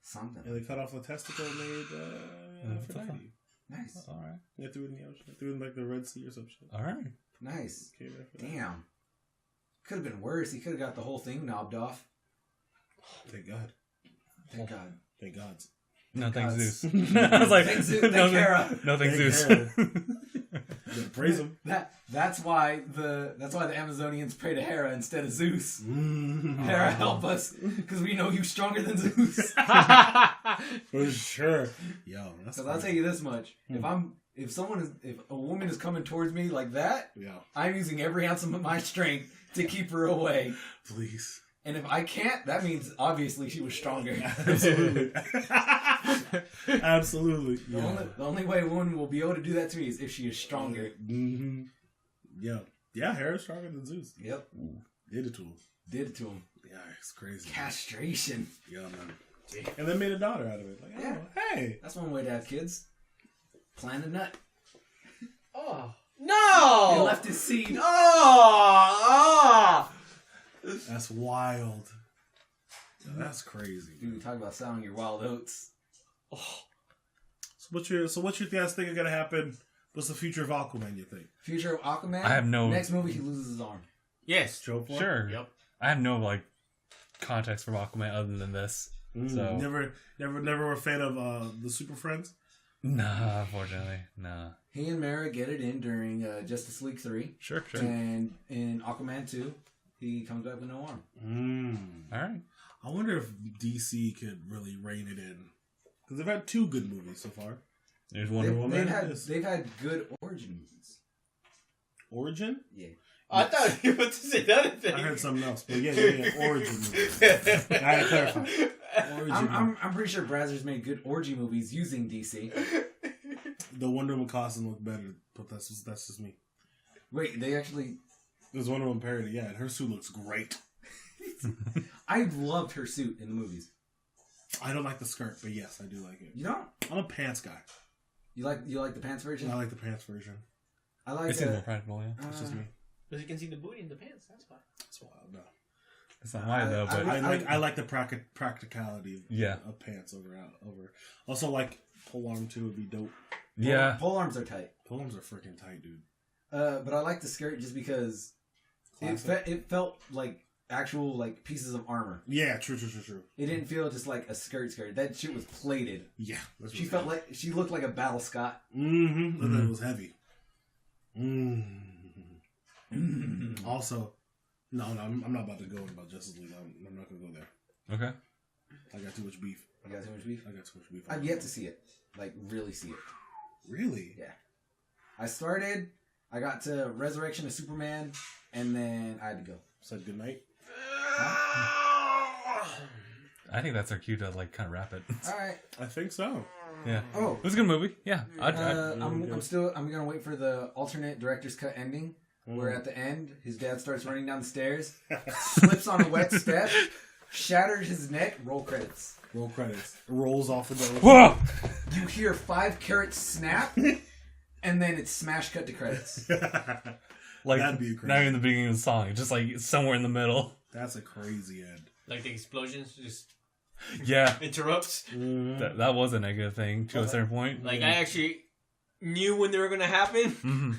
Something. and they cut off a testicle and made Aphrodite. Nice. All right. They threw it in the ocean. They threw it in like the Red Sea or some shit. All right. Nice. Came after that. Damn. Could have been worse. He could have got the whole thing knobbed off. Thank God. Thank God. Thank God. No, thanks Gods. Zeus. I was like, Thank Zeus. no, Thank Hera. no, thanks Thank Zeus. Hera. Yeah, praise him. That's why the Amazonians pray to Hera instead of Zeus. Hera, help us, because we know you're stronger than Zeus. For sure. Yo, that's Because I'll tell you this much: if a woman is coming towards me like that, Yeah, I'm using every ounce of my strength to keep her away. please. And if I can't, that means obviously she was stronger. Absolutely. Absolutely. The only way a woman will be able to do that to me is if she is stronger. Mm-hmm. Yeah. Yeah, hair's stronger than Zeus. Yep. Did it to him. Did it to him. Yeah, it's crazy. Castration. Yeah, man. And then made a daughter out of it. Like, Yeah. hey. That's one way to have kids. Plant a nut. Oh He no! left his seed. Oh! That's wild. Yeah, that's crazy. Dude, talk about sowing your wild oats. So what's your guys think is gonna happen? What's the future of Aquaman, you think? Future of Aquaman. I have no- Next movie, he loses his arm. Yes. Joe for? Sure. Yep. I have no like context from Aquaman other than this. So Never were a fan of the Super Friends? nah, unfortunately, nah. He and Mara get it in during Justice League 3. Sure. And in Aquaman 2, he comes back with no arm. All right. I wonder if DC could really rein it in. Because they've had 2 good movies so far. There's Wonder Woman. They've had good origin movies. Origin? Yeah. I thought you were to say the other thing. I heard something else. But yeah, Origin movies. I had to clarify. Origin. I'm pretty sure Brazzers made good orgy movies using DC. The Wonder Woman costume looked better, but that's just me. Wait, they actually... It was Wonder Woman parody, yeah, and her suit looks great. I loved her suit in the movies. I don't like the skirt, but yes, I do like it. You don't? I'm a pants guy. You like the pants version? I like the pants version. I like It seems more practical, yeah. That's just me. Because you can see the booty in the pants. That's why. That's wild, no. It's not mine though, but I like the practicality of, Yeah. of pants over. Also, like polearm too would be dope. yeah. Pole arms are tight. Polearms are freaking tight, dude. But I like the skirt just because it felt like actual like pieces of armor. Yeah, true. It didn't feel just like a skirt. That shit was plated. Yeah, that's She felt like she looked like a battle Scott. Mm-hmm. And then it was heavy. Also, no, I'm not about to go about Justice League. I'm not gonna go there. Okay. I got too much beef. You got too much beef? I got too much beef. I've yet to see it. Like really see it. Really? Yeah. I got to Resurrection of Superman, and then I had to go. Said good night. I think that's our cue to like kind of wrap it. All right. I think so. Yeah. Oh. It was a good movie. Yeah. I'm gonna wait for the alternate director's cut ending, where at the end his dad starts running down the stairs, slips on a wet step, shattered his neck. Roll credits. Roll credits. Rolls off the door. Whoa! You hear 5 carats snap, and then it's smash cut to credits. Like That'd be crazy. not even the beginning of the song, it's just like somewhere in the middle. That's a crazy end. Like the explosions just Yeah. interrupts. That was a negative thing to a certain point. Like I actually knew when they were gonna happen.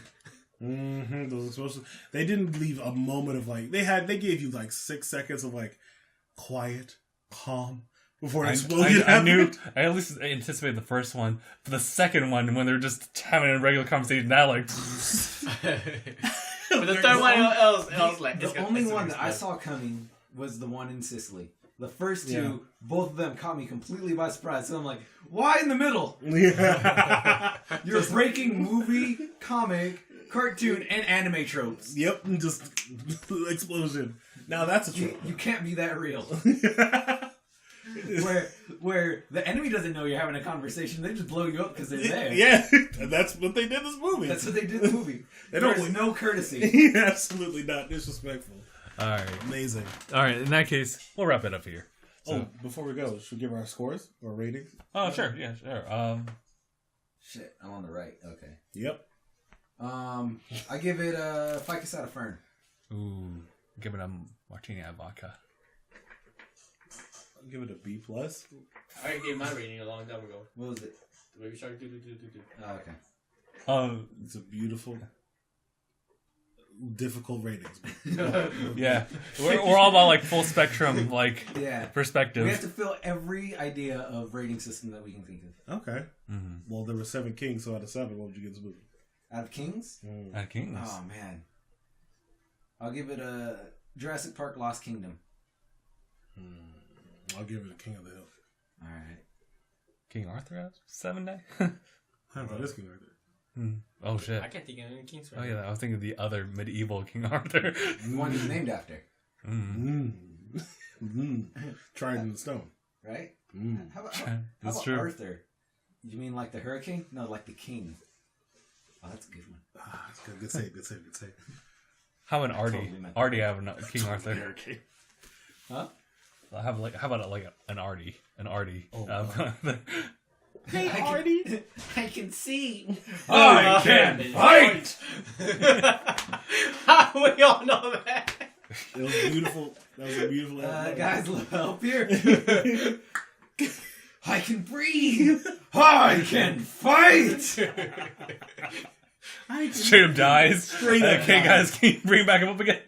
Those explosions. They didn't leave a moment of like they gave you like 6 seconds of like quiet, calm before an explosion I knew. happened. I at least anticipated the first one, but the second one when they're just having a regular conversation, now like. But the third one, I was like, The only one that I saw coming was the one in Sicily. The first two, both of them caught me completely by surprise. So I'm like, why in the middle? Yeah. You're breaking movie, comic, cartoon, and anime tropes. Yep, and just explosion. Now that's a trope. You can't be that real. Where the enemy doesn't know you're having a conversation, they just blow you up because they're there. Yeah, and that's what they did in this movie. That's what they did in the movie. don't There's no courtesy. Absolutely not disrespectful. Alright. Amazing. Alright, in that case, we'll wrap it up here. Oh, before we go, should we give our scores or ratings? Oh, sure. Yeah, sure. Shit, I'm on the right. Okay. Yep. I give it a ficus out of fern. Ooh. Give it a martini out of vodka. I'll give it a B+. I already gave my rating a long time ago. What was it? The Baby Shark. Oh, okay. It's a beautiful, difficult ratings. Yeah. We're all about like full spectrum, like Yeah. perspective. We have to fill every idea of rating system that we can think of. Okay. Well, there were 7 kings, so out of 7, what would you give this movie? Out of Kings? Out of Kings. Oh, man. I'll give it a Jurassic Park Lost Kingdom. I'll give it a King of the Hill. Alright. King Arthur has 7 day? I thought this King Arthur. Oh shit. I can't think of any kings right Oh yeah, I was thinking of the other medieval King Arthur. The one he's named after. Trident and Stone. Right? How That's about true. Arthur? You mean like the hurricane? No, like the king. Oh, that's a good one. Ah, that's good. Good save. How an Artie? Totally meant Artie have King Arthur. Okay. Huh? I'll have like how about like an Artie? An Artie. Hey, Artie! I can see. I can fight. How we all know that? It was beautiful. That was a beautiful. Guys, help here. I can breathe. I can fight. Straight up dies. Straight up Okay, dies. guys, can you bring back him up again?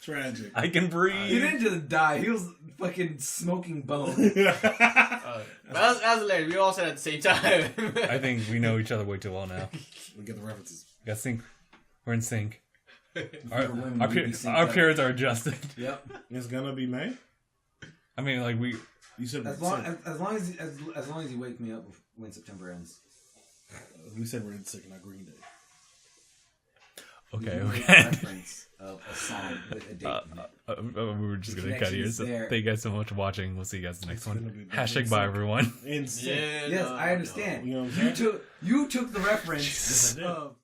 Tragic. I can He breathe. didn't just die. He was fucking smoking bone. That was hilarious. We all said at the same time. I think we know each other way too well now. We get the references. We got sync. We're in sync. Our, For women, our, we'd be pe- synced our up. periods are adjusted. Yep. It's gonna be May. I mean, like we. You said As long as you wake me up when September ends. we said we're in sync, not Green Day. Okay, You can make okay. reference of a song with a date in it. We were just The gonna cut here. connection's So there. thank you guys so much for watching. We'll see you guys in the next It's gonna one. be Hashtag bye, everyone. In sync. Yeah, Yes, no, I understand. You know what I'm saying? You took the reference Yes, I did. of